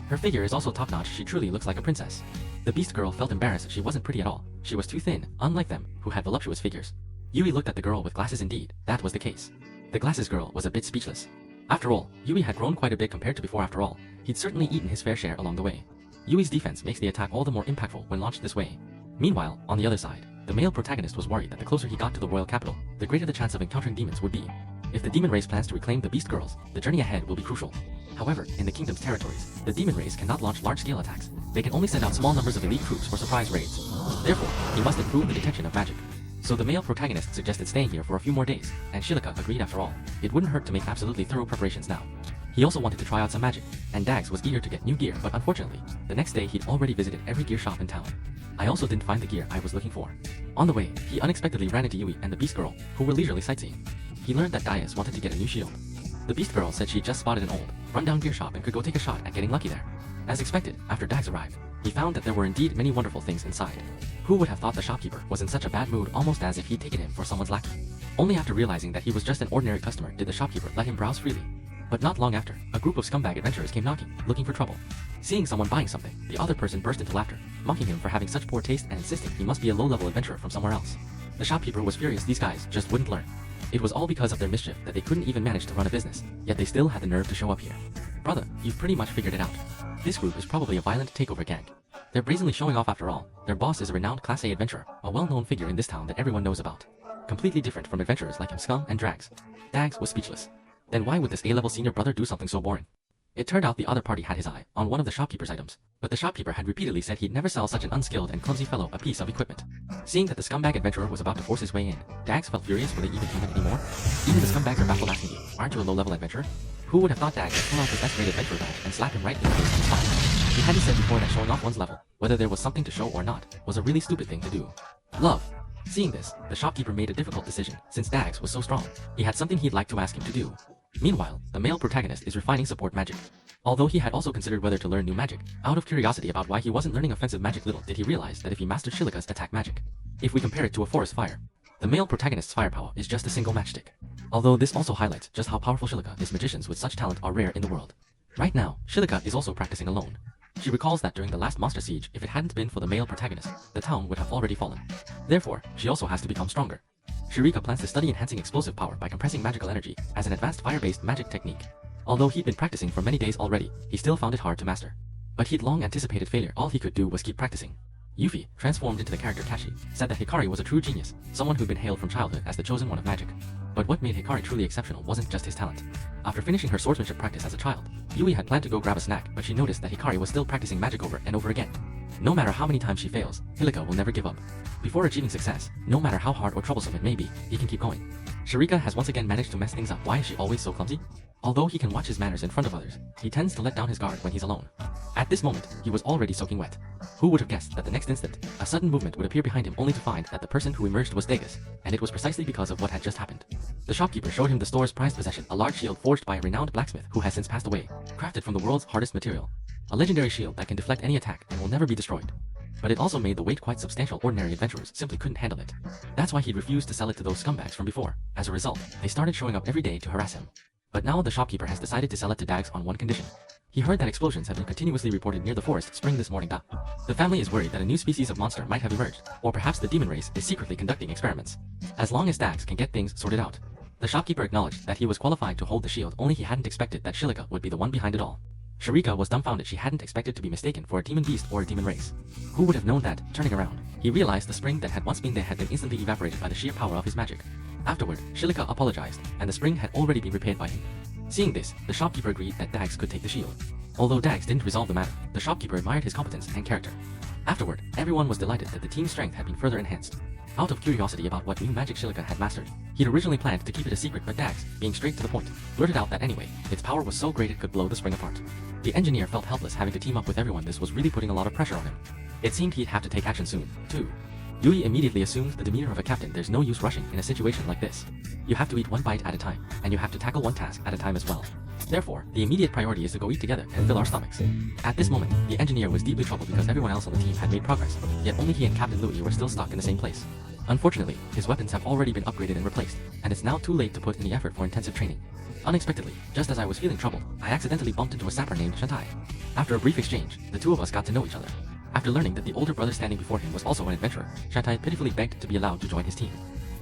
Her figure is also top-notch. She truly looks like a princess. The Beast Girl felt embarrassed. She wasn't pretty at all. She was too thin, unlike them, who had voluptuous figures. Yui looked at the girl with glasses. Indeed, that was the case. The glasses girl was a bit speechless. After all, Yui had grown quite a bit compared to before. After all, he'd certainly eaten his fair share along the way. Yui's defense makes the attack all the more impactful when launched this way. Meanwhile, on the other side, the male protagonist was worried that the closer he got to the royal capital, the greater the chance of encountering demons would be. If the demon race plans to reclaim the Beast Girls, the journey ahead will be crucial. However, in the kingdom's territories, the demon race cannot launch large-scale attacks. They can only send out small numbers of elite troops for surprise raids. Therefore, he must improve the detection of magic. So the male protagonist suggested staying here for a few more days, and Shilika agreed after all. It wouldn't hurt to make absolutely thorough preparations now. He also wanted to try out some magic, and Dags was eager to get new gear, but unfortunately, the next day he'd already visited every gear shop in town. I also didn't find the gear I was looking for. On the way, he unexpectedly ran into Yui and the Beast Girl, who were leisurely sightseeing. He learned that Dias wanted to get a new shield. The Beast Girl said she just spotted an old, run-down gear shop and could go take a shot at getting lucky there. As expected, after Dags arrived, he found that there were indeed many wonderful things inside. Who would have thought the shopkeeper was in such a bad mood, almost as if he'd taken him for someone's lackey? Only after realizing that he was just an ordinary customer did the shopkeeper let him browse freely. But not long after, a group of scumbag adventurers came knocking, looking for trouble. Seeing someone buying something, the other person burst into laughter, mocking him for having such poor taste and insisting he must be a low-level adventurer from somewhere else. The shopkeeper was furious these guys just wouldn't learn. It was all because of their mischief that they couldn't even manage to run a business, yet they still had the nerve to show up here. Brother, you've pretty much figured it out. This group is probably a violent takeover gang. They're brazenly showing off after all. Their boss is a renowned Class A adventurer, a well-known figure in this town that everyone knows about. Completely different from adventurers like him Scum and Drags. Dags was speechless. Then why would this A-level senior brother do something so boring? It turned out the other party had his eye on one of the shopkeeper's items, but the shopkeeper had repeatedly said he'd never sell such an unskilled and clumsy fellow a piece of equipment. Seeing that the scumbag adventurer was about to force his way in, Dags felt furious. Were they even human anymore? Even the scumbags are baffled, asking you, aren't you a low-level adventurer? Who would have thought Dags would pull out his S-grade adventurer badge and slap him right in the face on the spot? He hadn't said before that showing off one's level, whether there was something to show or not, was a really stupid thing to do. Love. Seeing this, the shopkeeper made a difficult decision, since Dags was so strong. He had something he'd like to ask him to do. Meanwhile, the male protagonist is refining support magic. Although he had also considered whether to learn new magic, out of curiosity about why he wasn't learning offensive magic, little did he realize that if he mastered Shilika's attack magic. If we compare it to a forest fire, the male protagonist's firepower is just a single matchstick. Although this also highlights just how powerful Shilika is. Magicians with such talent are rare in the world. Right now, Shilika is also practicing alone. She recalls that during the last monster siege, if it hadn't been for the male protagonist, the town would have already fallen. Therefore, she also has to become stronger. Shirika plans to study enhancing explosive power by compressing magical energy as an advanced fire-based magic technique. Although he'd been practicing for many days already, he still found it hard to master. But he'd long anticipated failure. All he could do was keep practicing. Yuffie, transformed into the character Kashi, said that Hikari was a true genius, someone who'd been hailed from childhood as the chosen one of magic. But what made Hikari truly exceptional wasn't just his talent. After finishing her swordsmanship practice as a child, Yui had planned to go grab a snack, but she noticed that Hikari was still practicing magic over and over again. No matter how many times she fails, Hilika will never give up. Before achieving success, no matter how hard or troublesome it may be, he can keep going. Shirika has once again managed to mess things up. Why is she always so clumsy? Although he can watch his manners in front of others, he tends to let down his guard when he's alone. At this moment, he was already soaking wet. Who would have guessed that the next instant, a sudden movement would appear behind him, only to find that the person who emerged was Dagus, and it was precisely because of what had just happened. The shopkeeper showed him the store's prized possession, a large shield forged by a renowned blacksmith who has since passed away, crafted from the world's hardest material. A legendary shield that can deflect any attack and will never be destroyed. But it also made the weight quite substantial. Ordinary adventurers simply couldn't handle it. That's why he'd refused to sell it to those scumbags from before. As a result, they started showing up every day to harass him. But now the shopkeeper has decided to sell it to Dags on one condition. He heard that explosions have been continuously reported near the forest spring this morning. The family is worried that a new species of monster might have emerged, or perhaps the demon race is secretly conducting experiments. As long as Dags can get things sorted out. The shopkeeper acknowledged that he was qualified to hold the shield, only he hadn't expected that Shilika would be the one behind it all. Shirika was dumbfounded. She hadn't expected to be mistaken for a demon beast or a demon race. Who would have known that? Turning around, he realized the spring that had once been there had been instantly evaporated by the sheer power of his magic. Afterward, Shilika apologized, and the spring had already been repaired by him. Seeing this, the shopkeeper agreed that Dags could take the shield. Although Dags didn't resolve the matter, the shopkeeper admired his competence and character. Afterward, everyone was delighted that the team's strength had been further enhanced. Out of curiosity about what new magic Shilika had mastered, he'd originally planned to keep it a secret, but Dags, being straight to the point, blurted out that anyway, its power was so great it could blow the spring apart. The engineer felt helpless having to team up with everyone. This was really putting a lot of pressure on him. It seemed he'd have to take action soon, too. Yui immediately assumed the demeanor of a captain. There's no use rushing in a situation like this. You have to eat one bite at a time, and you have to tackle one task at a time as well. Therefore, the immediate priority is to go eat together and fill our stomachs. At this moment, the engineer was deeply troubled because everyone else on the team had made progress, yet only he and Captain Louis were still stuck in the same place. Unfortunately, his weapons have already been upgraded and replaced, and it's now too late to put in the effort for intensive training. Unexpectedly, just as I was feeling troubled, I accidentally bumped into a sapper named Shantai. After a brief exchange, the two of us got to know each other. After learning that the older brother standing before him was also an adventurer, Shantai pitifully begged to be allowed to join his team.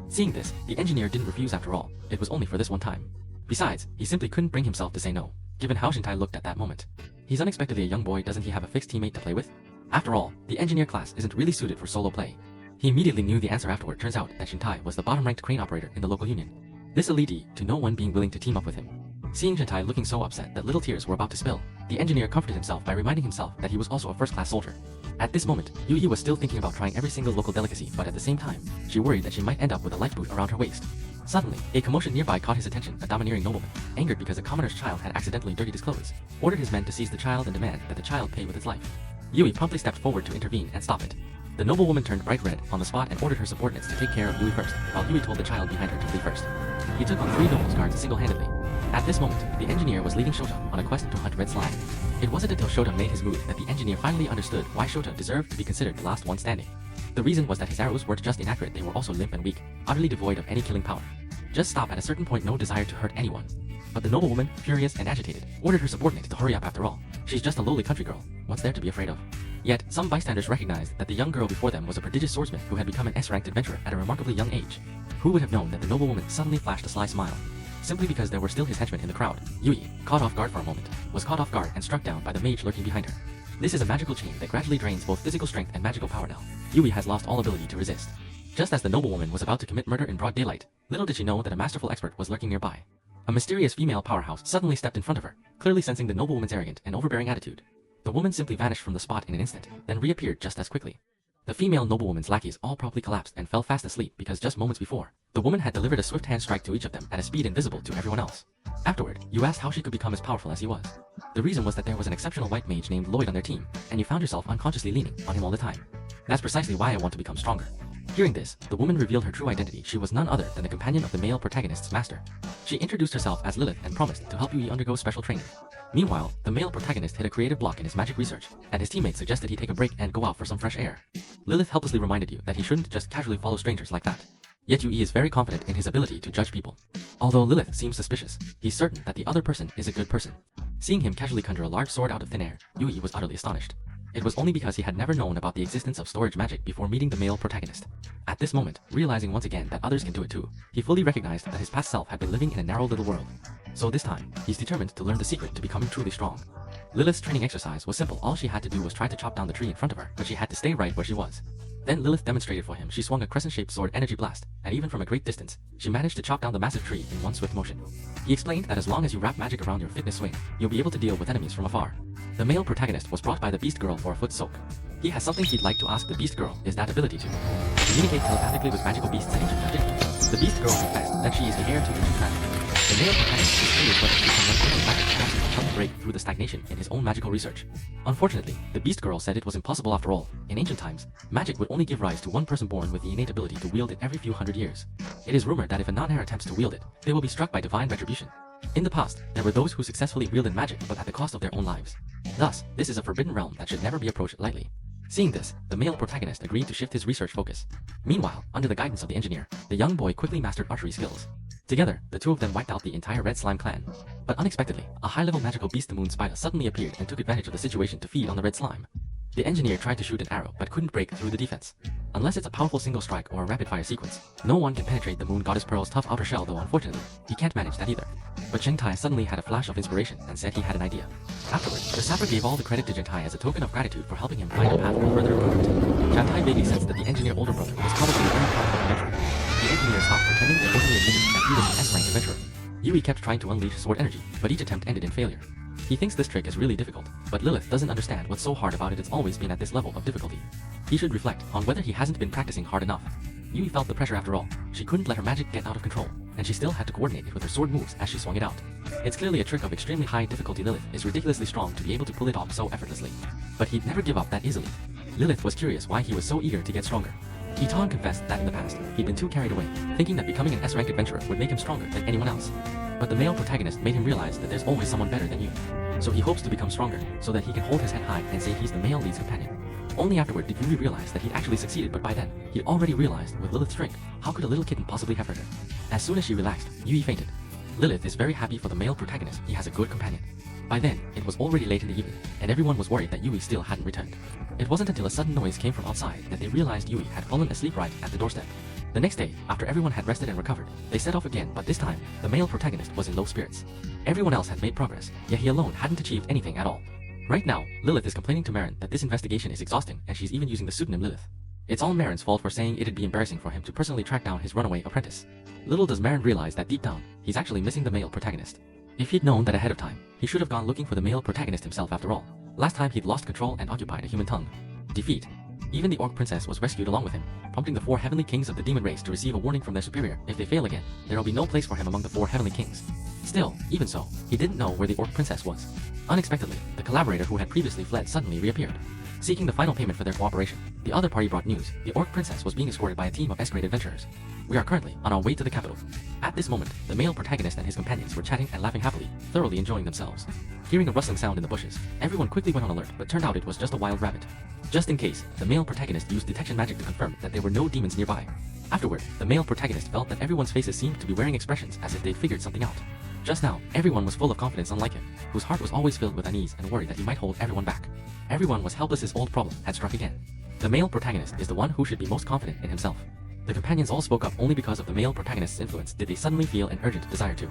Seeing this, the engineer didn't refuse after all. It was only for this one time. Besides, he simply couldn't bring himself to say no, given how Shantai looked at that moment. He's unexpectedly a young boy. Doesn't he have a fixed teammate to play with? After all, the engineer class isn't really suited for solo play. He immediately knew the answer afterward. Turns out that Shantai was the bottom-ranked crane operator in the local union. This alluded to no one being willing to team up with him. Seeing Shantai looking so upset that little tears were about to spill, the engineer comforted himself by reminding himself that he was also a first-class soldier. At this moment, Yui was still thinking about trying every single local delicacy, but at the same time, she worried that she might end up with a life boot around her waist. Suddenly, a commotion nearby caught his attention. A domineering nobleman, angered because a commoner's child had accidentally dirtied his clothes, ordered his men to seize the child and demand that the child pay with its life. Yui promptly stepped forward to intervene and stop it. The noblewoman turned bright red on the spot and ordered her subordinates to take care of Yui first, while Yui told the child behind her to flee first. He took on 3 nobles guards single-handedly. At this moment, the engineer was leading Shota on a quest to hunt red slime. It wasn't until Shota made his move that the engineer finally understood why Shota deserved to be considered the last one standing. The reason was that his arrows weren't just inaccurate, they were also limp and weak, utterly devoid of any killing power. Just stop at a certain point, no desire to hurt anyone. But the noblewoman, furious and agitated, ordered her subordinates to hurry up. After all, she's just a lowly country girl. What's there to be afraid of? Yet, some bystanders recognized that the young girl before them was a prodigious swordsman who had become an S-ranked adventurer at a remarkably young age. Who would have known that the noblewoman suddenly flashed a sly smile? Simply because there were still his henchmen in the crowd, Yui, caught off guard for a moment, was caught off guard and struck down by the mage lurking behind her. This is a magical chain that gradually drains both physical strength and magical power now. Yui has lost all ability to resist. Just as the noblewoman was about to commit murder in broad daylight, little did she know that a masterful expert was lurking nearby. A mysterious female powerhouse suddenly stepped in front of her, clearly sensing the noblewoman's arrogant and overbearing attitude. The woman simply vanished from the spot in an instant, then reappeared just as quickly. The female noblewoman's lackeys all promptly collapsed and fell fast asleep because just moments before, the woman had delivered a swift hand strike to each of them at a speed invisible to everyone else. Afterward, you asked how she could become as powerful as he was. The reason was that there was an exceptional white mage named Lloyd on their team, and you found yourself unconsciously leaning on him all the time. That's precisely why I want to become stronger. Hearing this, the woman revealed her true identity. She was none other than the companion of the male protagonist's master. She introduced herself as Lilith and promised to help Yui undergo special training. Meanwhile, the male protagonist hit a creative block in his magic research, and his teammates suggested he take a break and go out for some fresh air. Lilith helplessly reminded you that he shouldn't just casually follow strangers like that. Yet Yui is very confident in his ability to judge people. Although Lilith seems suspicious, he's certain that the other person is a good person. Seeing him casually conjure a large sword out of thin air, Yui was utterly astonished. It was only because he had never known about the existence of storage magic before meeting the male protagonist. At this moment, realizing once again that others can do it too, he fully recognized that his past self had been living in a narrow little world. So this time, he's determined to learn the secret to becoming truly strong. Lilith's training exercise was simple. All she had to do was try to chop down the tree in front of her, but she had to stay right where she was. Then Lilith demonstrated for him. She swung a crescent-shaped sword energy blast, and even from a great distance, she managed to chop down the massive tree in one swift motion. He explained that as long as you wrap magic around your fitness swing, you'll be able to deal with enemies from afar. The male protagonist was brought by the beast girl for a foot soak. He has something he'd like to ask the beast girl, is that ability to communicate telepathically with magical beasts in ancient legend. The beast girl confessed that she is the heir to ancient magic. The male protagonist is curious whether he can learn ancient magic and perhaps help him break through the stagnation in his own magical research. Unfortunately, the beast girl said it was impossible after all. In ancient times, magic would only give rise to one person born with the innate ability to wield it every few hundred years. It is rumored that if a non-heir attempts to wield it, they will be struck by divine retribution. In the past, there were those who successfully wielded magic but at the cost of their own lives. Thus, this is a forbidden realm that should never be approached lightly. Seeing this, the male protagonist agreed to shift his research focus. Meanwhile, under the guidance of the engineer, the young boy quickly mastered archery skills. Together, the two of them wiped out the entire Red Slime clan. But unexpectedly, a high-level magical beast, the Moon Spider, suddenly appeared and took advantage of the situation to feed on the red slime. The engineer tried to shoot an arrow but couldn't break through the defense. Unless it's a powerful single strike or a rapid-fire sequence, no one can penetrate the Moon Goddess Pearl's tough outer shell, though unfortunately, he can't manage that either. But Chengtai suddenly had a flash of inspiration and said he had an idea. Afterward, the sapper gave all the credit to Chengtai as a token of gratitude for helping him find a path for further improvement. Chengtai vaguely sensed that the engineer's older brother was probably a very powerful adventurer. The engineer stopped pretending and openly admitted that he was an S-rank adventurer. Yui kept trying to unleash sword energy, but each attempt ended in failure. He thinks this trick is really difficult, but Lilith doesn't understand what's so hard about it. It's always been at this level of difficulty. He should reflect on whether he hasn't been practicing hard enough. Yui felt the pressure after all. She couldn't let her magic get out of control, and she still had to coordinate it with her sword moves as she swung it out. It's clearly a trick of extremely high difficulty. Lilith is ridiculously strong to be able to pull it off so effortlessly. But he'd never give up that easily. Lilith was curious why he was so eager to get stronger. Kitan confessed that in the past, he'd been too carried away, thinking that becoming an S-ranked adventurer would make him stronger than anyone else. But the male protagonist made him realize that there's always someone better than you. So he hopes to become stronger, so that he can hold his head high and say he's the male lead's companion. Only afterward did Yui realize that he'd actually succeeded, but by then, he'd already realized with Lilith's strength, how could a little kitten possibly have hurt her? As soon as she relaxed, Yui fainted. Lilith is very happy for the male protagonist. He has a good companion. By then, it was already late in the evening, and everyone was worried that Yui still hadn't returned. It wasn't until a sudden noise came from outside that they realized Yui had fallen asleep right at the doorstep. The next day, after everyone had rested and recovered, they set off again, but this time, the male protagonist was in low spirits. Everyone else had made progress, yet he alone hadn't achieved anything at all. Right now, Lilith is complaining to Marin that this investigation is exhausting, and she's even using the pseudonym Lilith. It's all Marin's fault for saying it'd be embarrassing for him to personally track down his runaway apprentice. Little does Marin realize that deep down, he's actually missing the male protagonist. If he'd known that ahead of time, he should have gone looking for the male protagonist himself after all. Last time he'd lost control and occupied a human tongue. Defeat. Even the Orc Princess was rescued along with him, prompting the 4 heavenly kings of the demon race to receive a warning from their superior: if they fail again, there will be no place for him among the 4 heavenly kings. Still, even so, he didn't know where the Orc Princess was. Unexpectedly, the collaborator who had previously fled suddenly reappeared. Seeking the final payment for their cooperation, the other party brought news: the Orc Princess was being escorted by a team of S-grade adventurers. We are currently on our way to the capital. At this moment, the male protagonist and his companions were chatting and laughing happily, thoroughly enjoying themselves. Hearing a rustling sound in the bushes, everyone quickly went on alert, but turned out it was just a wild rabbit. Just in case, the male protagonist used detection magic to confirm that there were no demons nearby. Afterward, the male protagonist felt that everyone's faces seemed to be wearing expressions as if they'd figured something out. Just now, everyone was full of confidence, unlike him, whose heart was always filled with unease and worry that he might hold everyone back. Everyone was helpless. His old problem had struck again. The male protagonist is the one who should be most confident in himself. The companions all spoke up only because of the male protagonist's influence did they suddenly feel an urgent desire to.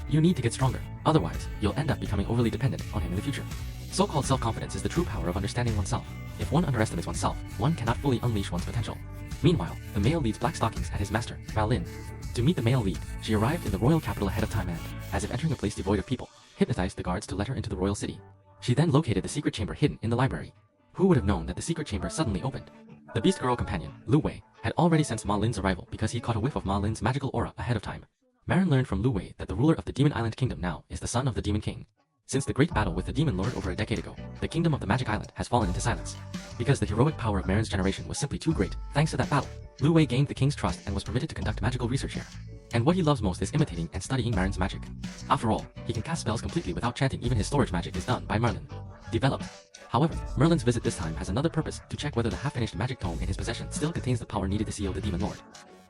You need to get stronger, otherwise, you'll end up becoming overly dependent on him in the future. So-called self-confidence is the true power of understanding oneself. If one underestimates oneself, one cannot fully unleash one's potential. Meanwhile, the male leads Black Stockings and his master, Balin. To meet the male lead, she arrived in the royal capital ahead of time and, as if entering a place devoid of people, hypnotized the guards to let her into the royal city. She then located the secret chamber hidden in the library. Who would have known that the secret chamber suddenly opened? The beast girl companion, Lu Wei, had already sensed Ma Lin's arrival because he caught a whiff of Ma Lin's magical aura ahead of time. Marin learned from Lu Wei that the ruler of the Demon Island Kingdom now is the son of the Demon King. Since the great battle with the Demon Lord over a decade ago, the kingdom of the Magic Island has fallen into silence. Because the heroic power of Marin's generation was simply too great, thanks to that battle, Lu Wei gained the king's trust and was permitted to conduct magical research here. And what he loves most is imitating and studying Marin's magic. After all, he can cast spells completely without chanting. Even his storage magic is done by Merlin. Developed. However, Merlin's visit this time has another purpose: to check whether the half-finished magic tome in his possession still contains the power needed to seal the Demon Lord.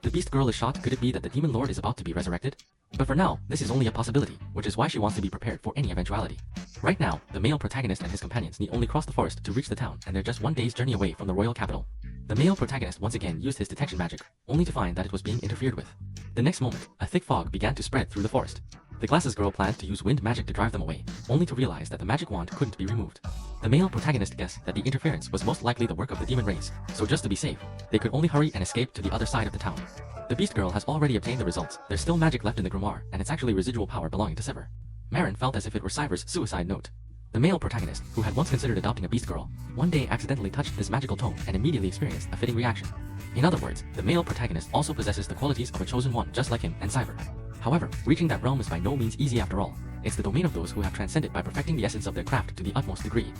The beast girl is shocked. Could it be that the Demon Lord is about to be resurrected? But for now, this is only a possibility, which is why she wants to be prepared for any eventuality. Right now, the male protagonist and his companions need only cross the forest to reach the town, and they're just 1 day's journey away from the royal capital. The male protagonist once again used his detection magic, only to find that it was being interfered with. The next moment, a thick fog began to spread through the forest. The glasses girl planned to use wind magic to drive them away, only to realize that the magic wand couldn't be removed. The male protagonist guessed that the interference was most likely the work of the demon race, so just to be safe, they could only hurry and escape to the other side of the town. The beast girl has already obtained the results. There's still magic left in the grimoire, and it's actually residual power belonging to Sever. Marin felt as if it were Cyver's suicide note. The male protagonist, who had once considered adopting a beast girl, one day accidentally touched this magical tome and immediately experienced a fitting reaction. In other words, the male protagonist also possesses the qualities of a chosen one just like him and Cyver. However, reaching that realm is by no means easy after all. It's the domain of those who have transcended by perfecting the essence of their craft to the utmost degree.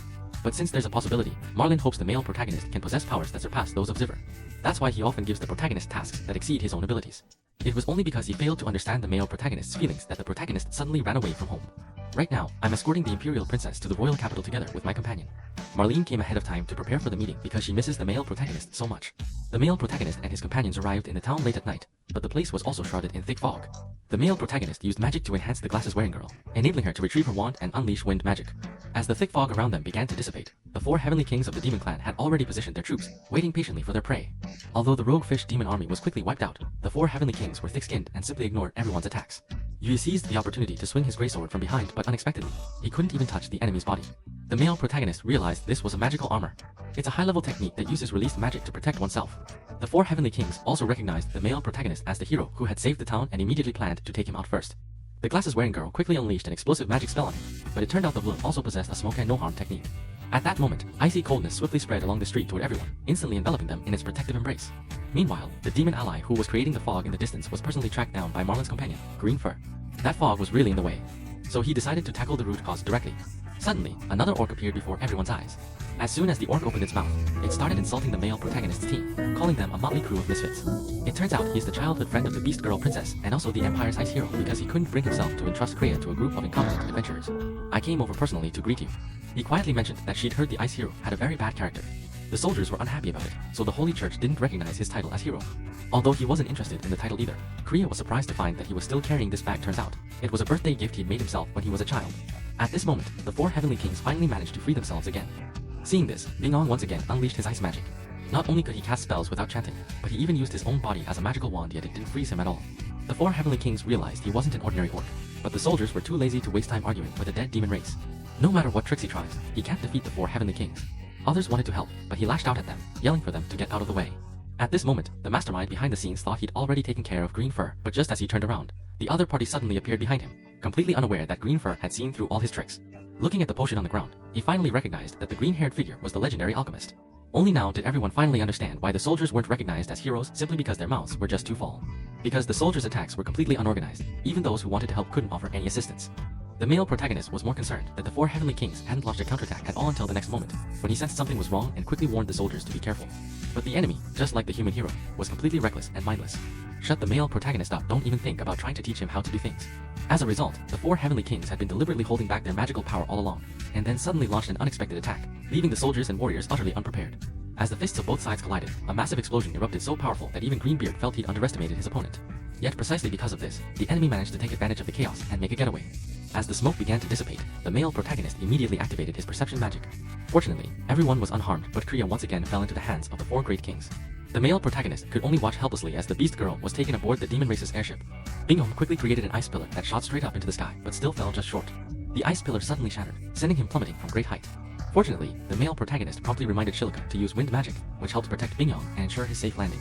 But since there's a possibility, Marlin hopes the male protagonist can possess powers that surpass those of Ziver. That's why he often gives the protagonist tasks that exceed his own abilities. It was only because he failed to understand the male protagonist's feelings that the protagonist suddenly ran away from home. Right now, I'm escorting the Imperial Princess to the royal capital together with my companion. Marlene came ahead of time to prepare for the meeting because she misses the male protagonist so much. The male protagonist and his companions arrived in the town late at night, but the place was also shrouded in thick fog. The male protagonist used magic to enhance the glasses-wearing girl, enabling her to retrieve her wand and unleash wind magic. As the thick fog around them began to dissipate, the 4 heavenly kings of the demon clan had already positioned their troops, waiting patiently for their prey. Although the rogue fish demon army was quickly wiped out, the 4 heavenly kings were thick-skinned and simply ignored everyone's attacks. Yui seized the opportunity to swing his grey sword from behind, but unexpectedly, he couldn't even touch the enemy's body. The male protagonist realized this was a magical armor. It's a high-level technique that uses released magic to protect oneself. The 4 heavenly kings also recognized the male protagonist as the hero who had saved the town and immediately planned to take him out first. The glasses-wearing girl quickly unleashed an explosive magic spell on him, but it turned out the villain also possessed a smoke and no-harm technique. At that moment, icy coldness swiftly spread along the street toward everyone, instantly enveloping them in its protective embrace. Meanwhile, the demon ally who was creating the fog in the distance was personally tracked down by Marlin's companion, Green Fur. That fog was really in the way, so he decided to tackle the root cause directly. Suddenly, another orc appeared before everyone's eyes. As soon as the orc opened its mouth, it started insulting the male protagonist's team, calling them a motley crew of misfits. It turns out he's the childhood friend of the Beast Girl Princess and also the Empire's ice hero because he couldn't bring himself to entrust Kreia to a group of incompetent adventurers. I came over personally to greet you. He quietly mentioned that she'd heard the ice hero had a very bad character. The soldiers were unhappy about it, so the Holy Church didn't recognize his title as hero. Although he wasn't interested in the title either, Kreia was surprised to find that he was still carrying this bag. Turns out, it was a birthday gift he'd made himself when he was a child. At this moment, the 4 heavenly kings finally managed to free themselves again. Seeing this, Bingong once again unleashed his ice magic. Not only could he cast spells without chanting, but he even used his own body as a magical wand, yet it didn't freeze him at all. The 4 heavenly kings realized he wasn't an ordinary orc, but the soldiers were too lazy to waste time arguing with a dead demon race. No matter what tricks he tries, he can't defeat the 4 heavenly kings. Others wanted to help, but he lashed out at them, yelling for them to get out of the way. At this moment, the mastermind behind the scenes thought he'd already taken care of Green Fur, but just as he turned around, the other party suddenly appeared behind him, completely unaware that Green Fur had seen through all his tricks. Looking at the potion on the ground, he finally recognized that the green-haired figure was the legendary alchemist. Only now did everyone finally understand why the soldiers weren't recognized as heroes simply because their mouths were just too full. Because the soldiers' attacks were completely unorganized, even those who wanted to help couldn't offer any assistance. The male protagonist was more concerned that the four heavenly kings hadn't launched a counterattack at all until the next moment, when he sensed something was wrong and quickly warned the soldiers to be careful. But the enemy, just like the human hero, was completely reckless and mindless. Shut the male protagonist up, don't even think about trying to teach him how to do things. As a result, the four heavenly kings had been deliberately holding back their magical power all along, and then suddenly launched an unexpected attack, leaving the soldiers and warriors utterly unprepared. As the fists of both sides collided, a massive explosion erupted so powerful that even Greenbeard felt he'd underestimated his opponent. Yet precisely because of this, the enemy managed to take advantage of the chaos and make a getaway. As the smoke began to dissipate, the male protagonist immediately activated his perception magic. Fortunately, everyone was unharmed, but Kriya once again fell into the hands of the four great kings. The male protagonist could only watch helplessly as the beast girl was taken aboard the demon race's airship. Bingyong quickly created an ice pillar that shot straight up into the sky, but still fell just short. The ice pillar suddenly shattered, sending him plummeting from great height. Fortunately, the male protagonist promptly reminded Shilika to use wind magic, which helped protect Bingyong and ensure his safe landing.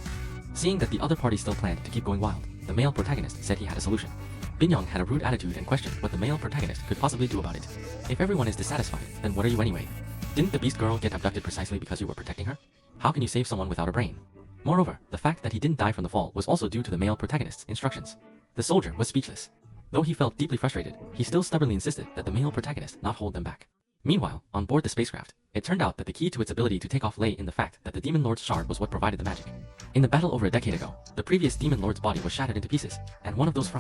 Seeing that the other party still planned to keep going wild, the male protagonist said he had a solution. Bingyong had a rude attitude and questioned what the male protagonist could possibly do about it. If everyone is dissatisfied, then what are you anyway? Didn't the beast girl get abducted precisely because you were protecting her? How can you save someone without a brain? Moreover, the fact that he didn't die from the fall was also due to the male protagonist's instructions. The soldier was speechless. Though he felt deeply frustrated, he still stubbornly insisted that the male protagonist not hold them back. Meanwhile, on board the spacecraft, it turned out that the key to its ability to take off lay in the fact that the Demon Lord's shard was what provided the magic. In the battle over a decade ago, the previous Demon Lord's body was shattered into pieces, and one of those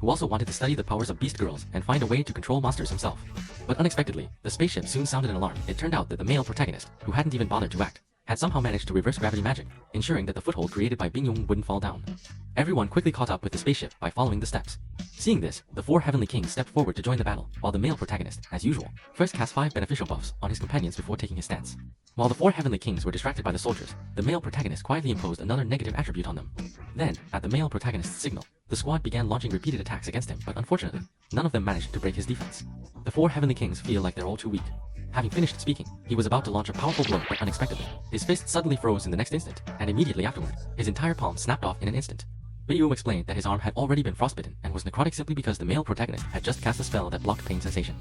who also wanted to study the powers of beast girls and find a way to control monsters himself. But unexpectedly, the spaceship soon sounded an alarm. It turned out that the male protagonist, who hadn't even bothered to act, had somehow managed to reverse gravity magic, ensuring that the foothold created by Bingyong wouldn't fall down. Everyone quickly caught up with the spaceship by following the steps. Seeing this, the four heavenly kings stepped forward to join the battle, while the male protagonist, as usual, first cast 5 beneficial buffs on his companions before taking his stance. While the four heavenly kings were distracted by the soldiers, the male protagonist quietly imposed another negative attribute on them. Then, at the male protagonist's signal, the squad began launching repeated attacks against him, but unfortunately, none of them managed to break his defense. The four heavenly kings feel like they're all too weak. Having finished speaking, he was about to launch a powerful blow, but unexpectedly, his fist suddenly froze in the next instant, and immediately afterward, his entire palm snapped off in an instant. Byu explained that his arm had already been frostbitten and was necrotic simply because the male protagonist had just cast a spell that blocked pain sensation.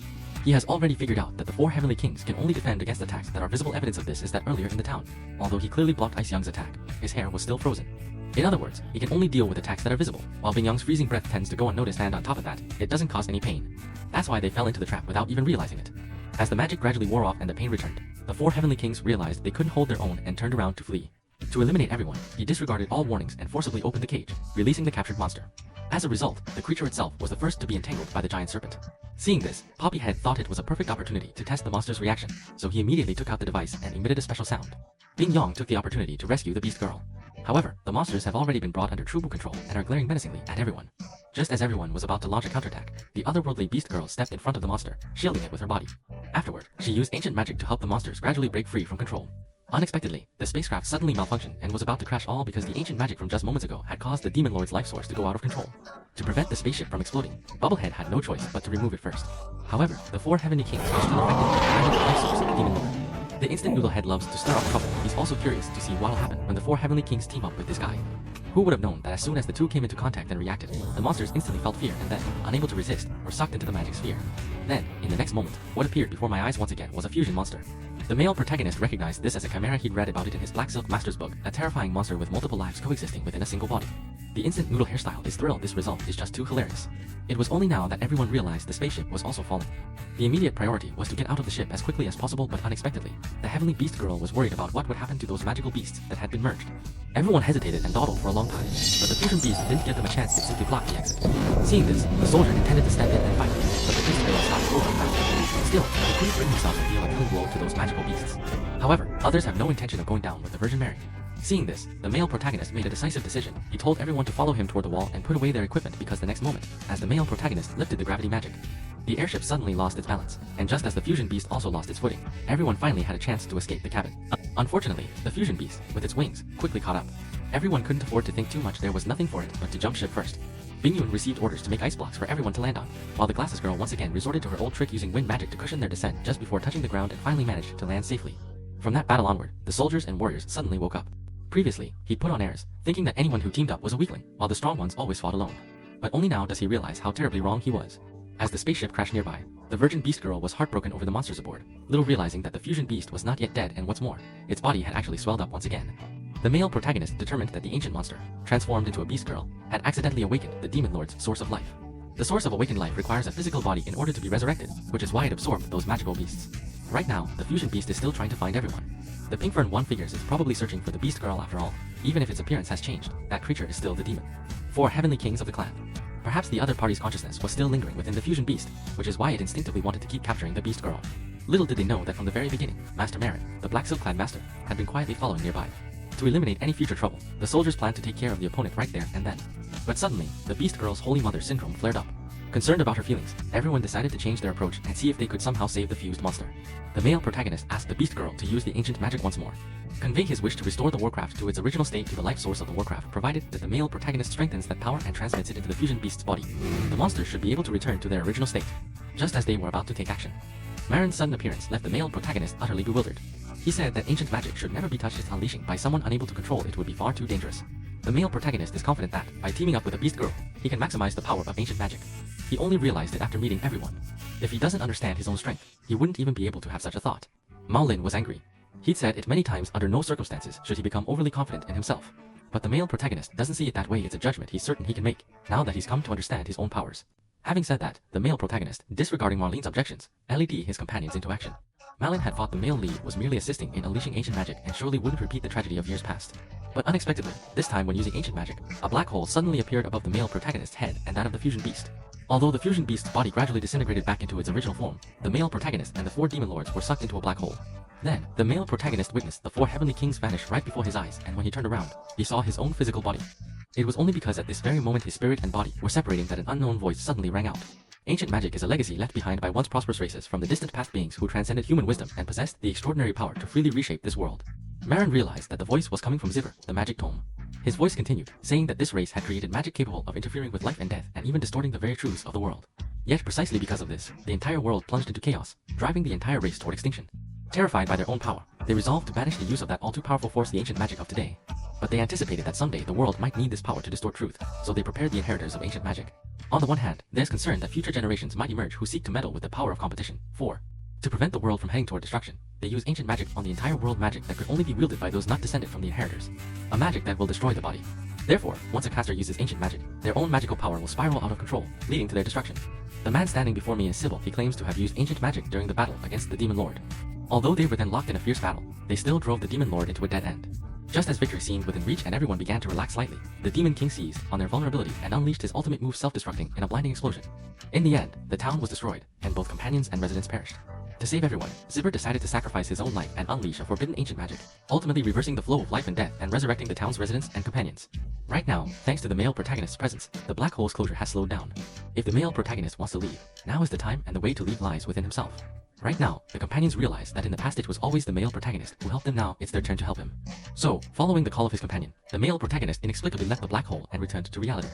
He has already figured out that the four heavenly kings can only defend against attacks that are visible. Evidence of this is that earlier in the town, although he clearly blocked Ice Young's attack, his hair was still frozen. In other words, he can only deal with attacks that are visible, while Bingyong's freezing breath tends to go unnoticed, and on top of that, it doesn't cause any pain. That's why they fell into the trap without even realizing it. As the magic gradually wore off and the pain returned, the four heavenly kings realized they couldn't hold their own and turned around to flee. To eliminate everyone, he disregarded all warnings and forcibly opened the cage, releasing the captured monster. As a result, the creature itself was the first to be entangled by the giant serpent. Seeing this, Poppyhead thought it was a perfect opportunity to test the monster's reaction, so he immediately took out the device and emitted a special sound. Bingyong took the opportunity to rescue the beast girl. However, the monsters have already been brought under Trubu control and are glaring menacingly at everyone. Just as everyone was about to launch a counterattack, the otherworldly beast girl stepped in front of the monster, shielding it with her body. Afterward, she used ancient magic to help the monsters gradually break free from control. Unexpectedly, the spacecraft suddenly malfunctioned and was about to crash, all because the ancient magic from just moments ago had caused the Demon Lord's life source to go out of control. To prevent the spaceship from exploding, Bubblehead had no choice but to remove it first. However, the four heavenly kings were still affected by the magical life source of the Demon Lord. The instant Noodlehead loves to stir up trouble, he's also curious to see what'll happen when the four heavenly kings team up with this guy. Who would have known that as soon as the two came into contact and reacted, the monsters instantly felt fear and then, unable to resist, were sucked into the magic sphere. Then, in the next moment, what appeared before my eyes once again was a fusion monster. The male protagonist recognized this as a chimera. He'd read about it in his Black Silk Master's book, a terrifying monster with multiple lives coexisting within a single body. The instant Noodle hairstyle is thrilled. This result is just too hilarious. It was only now that everyone realized the spaceship was also falling. The immediate priority was to get out of the ship as quickly as possible, but unexpectedly, the heavenly beast girl was worried about what would happen to those magical beasts that had been merged. Everyone hesitated and dawdled for a long time, but the fusion beast didn't give them a chance. It simply blocked the exit. Seeing this, the soldier intended to step in and fight, but the beast girl stopped moving fast. Still, he couldn't bring himself to deal a killing blow to those magical beasts. However, others have no intention of going down with the Virgin Mary. Seeing this, the male protagonist made a decisive decision. He told everyone to follow him toward the wall and put away their equipment, because the next moment, as the male protagonist lifted the gravity magic, the airship suddenly lost its balance, and just as the fusion beast also lost its footing, everyone finally had a chance to escape the cabin. Unfortunately, the fusion beast, with its wings, quickly caught up. Everyone couldn't afford to think too much. There was nothing for it but to jump ship first. Bingyun received orders to make ice blocks for everyone to land on, while the glasses girl once again resorted to her old trick using wind magic to cushion their descent just before touching the ground and finally managed to land safely. From that battle onward, the soldiers and warriors suddenly woke up. Previously, he'd put on airs, thinking that anyone who teamed up was a weakling, while the strong ones always fought alone. But only now does he realize how terribly wrong he was. As the spaceship crashed nearby, the virgin beast girl was heartbroken over the monsters aboard, little realizing that the fusion beast was not yet dead, and what's more, its body had actually swelled up once again. The male protagonist determined that the ancient monster, transformed into a beast girl, had accidentally awakened the demon lord's source of life. The source of awakened life requires a physical body in order to be resurrected, which is why it absorbed those magical beasts. Right now, the fusion beast is still trying to find everyone. The Pink Fern 1 figures is probably searching for the beast girl after all. Even if its appearance has changed, that creature is still the demon. 4 heavenly kings of the clan. Perhaps the other party's consciousness was still lingering within the fusion beast, which is why it instinctively wanted to keep capturing the beast girl. Little did they know that from the very beginning, Master Marin, the black silk clad master, had been quietly following nearby. To eliminate any future trouble, the soldiers planned to take care of the opponent right there and then. But suddenly, the beast girl's holy mother syndrome flared up. Concerned about her feelings, everyone decided to change their approach and see if they could somehow save the fused monster. The male protagonist asked the beast girl to use the ancient magic once more, convey his wish to restore the warcraft to its original state to the life source of the warcraft, provided that the male protagonist strengthens that power and transmits it into the fusion beast's body. The monsters should be able to return to their original state. Just as they were about to take action, Marin's sudden appearance left the male protagonist utterly bewildered. He said that ancient magic should never be touched, as unleashing by someone unable to control it would be far too dangerous. The male protagonist is confident that, by teaming up with a beast girl, he can maximize the power of ancient magic. He only realized it after meeting everyone. If he doesn't understand his own strength, he wouldn't even be able to have such a thought. Mao Lin was angry. He'd said it many times, under no circumstances should he become overly confident in himself. But the male protagonist doesn't see it that way. It's a judgment he's certain he can make, now that he's come to understand his own powers. Having said that, the male protagonist, disregarding Marlene's objections, led his companions into action. Malin had thought the male lead was merely assisting in unleashing ancient magic and surely wouldn't repeat the tragedy of years past. But unexpectedly, this time when using ancient magic, a black hole suddenly appeared above the male protagonist's head and that of the fusion beast. Although the fusion beast's body gradually disintegrated back into its original form, the male protagonist and the 4 demon lords were sucked into a black hole. Then, the male protagonist witnessed the 4 heavenly kings vanish right before his eyes, and when he turned around, he saw his own physical body. It was only because at this very moment his spirit and body were separating that an unknown voice suddenly rang out. Ancient magic is a legacy left behind by once prosperous races from the distant past, beings who transcended human wisdom and possessed the extraordinary power to freely reshape this world. Marin realized that the voice was coming from Zipper, the magic tome. His voice continued, saying that this race had created magic capable of interfering with life and death and even distorting the very truths of the world. Yet precisely because of this, the entire world plunged into chaos, driving the entire race toward extinction. Terrified by their own power, they resolved to banish the use of that all-too-powerful force, the ancient magic of today. But they anticipated that someday the world might need this power to distort truth, so they prepared the inheritors of ancient magic. On the one hand, there's concern that future generations might emerge who seek to meddle with the power of competition. 4. To prevent the world from heading toward destruction, they use ancient magic on the entire world, magic that could only be wielded by those not descended from the inheritors. A magic that will destroy the body. Therefore, once a caster uses ancient magic, their own magical power will spiral out of control, leading to their destruction. The man standing before me is Sybil. He claims to have used ancient magic during the battle against the Demon Lord. Although they were then locked in a fierce battle, they still drove the Demon Lord into a dead end. Just as victory seemed within reach and everyone began to relax slightly, the Demon King seized on their vulnerability and unleashed his ultimate move, self-destructing in a blinding explosion. In the end, the town was destroyed, and both companions and residents perished. To save everyone, Zipper decided to sacrifice his own life and unleash a forbidden ancient magic, ultimately reversing the flow of life and death and resurrecting the town's residents and companions. Right now, thanks to the male protagonist's presence, the black hole's closure has slowed down. If the male protagonist wants to leave, now is the time, and the way to leave lies within himself. Right now, the companions realize that in the past it was always the male protagonist who helped them. Now it's their turn to help him. So, following the call of his companion, the male protagonist inexplicably left the black hole and returned to reality.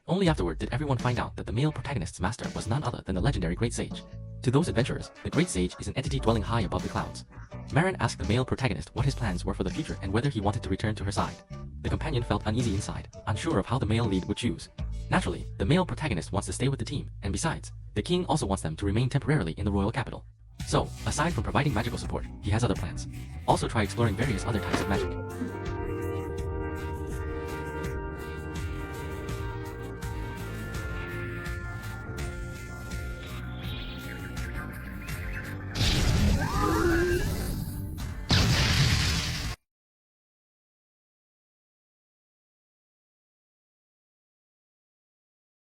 Only afterward did everyone find out that the male protagonist's master was none other than the legendary Great Sage. To those adventurers, the Great Sage is an entity dwelling high above the clouds. Marin asked the male protagonist what his plans were for the future and whether he wanted to return to her side. The companion felt uneasy inside, unsure of how the male lead would choose. Naturally, the male protagonist wants to stay with the team, and besides, the king also wants them to remain temporarily in the royal capital. So, aside from providing magical support, he has other plans. Also try exploring various other types of magic.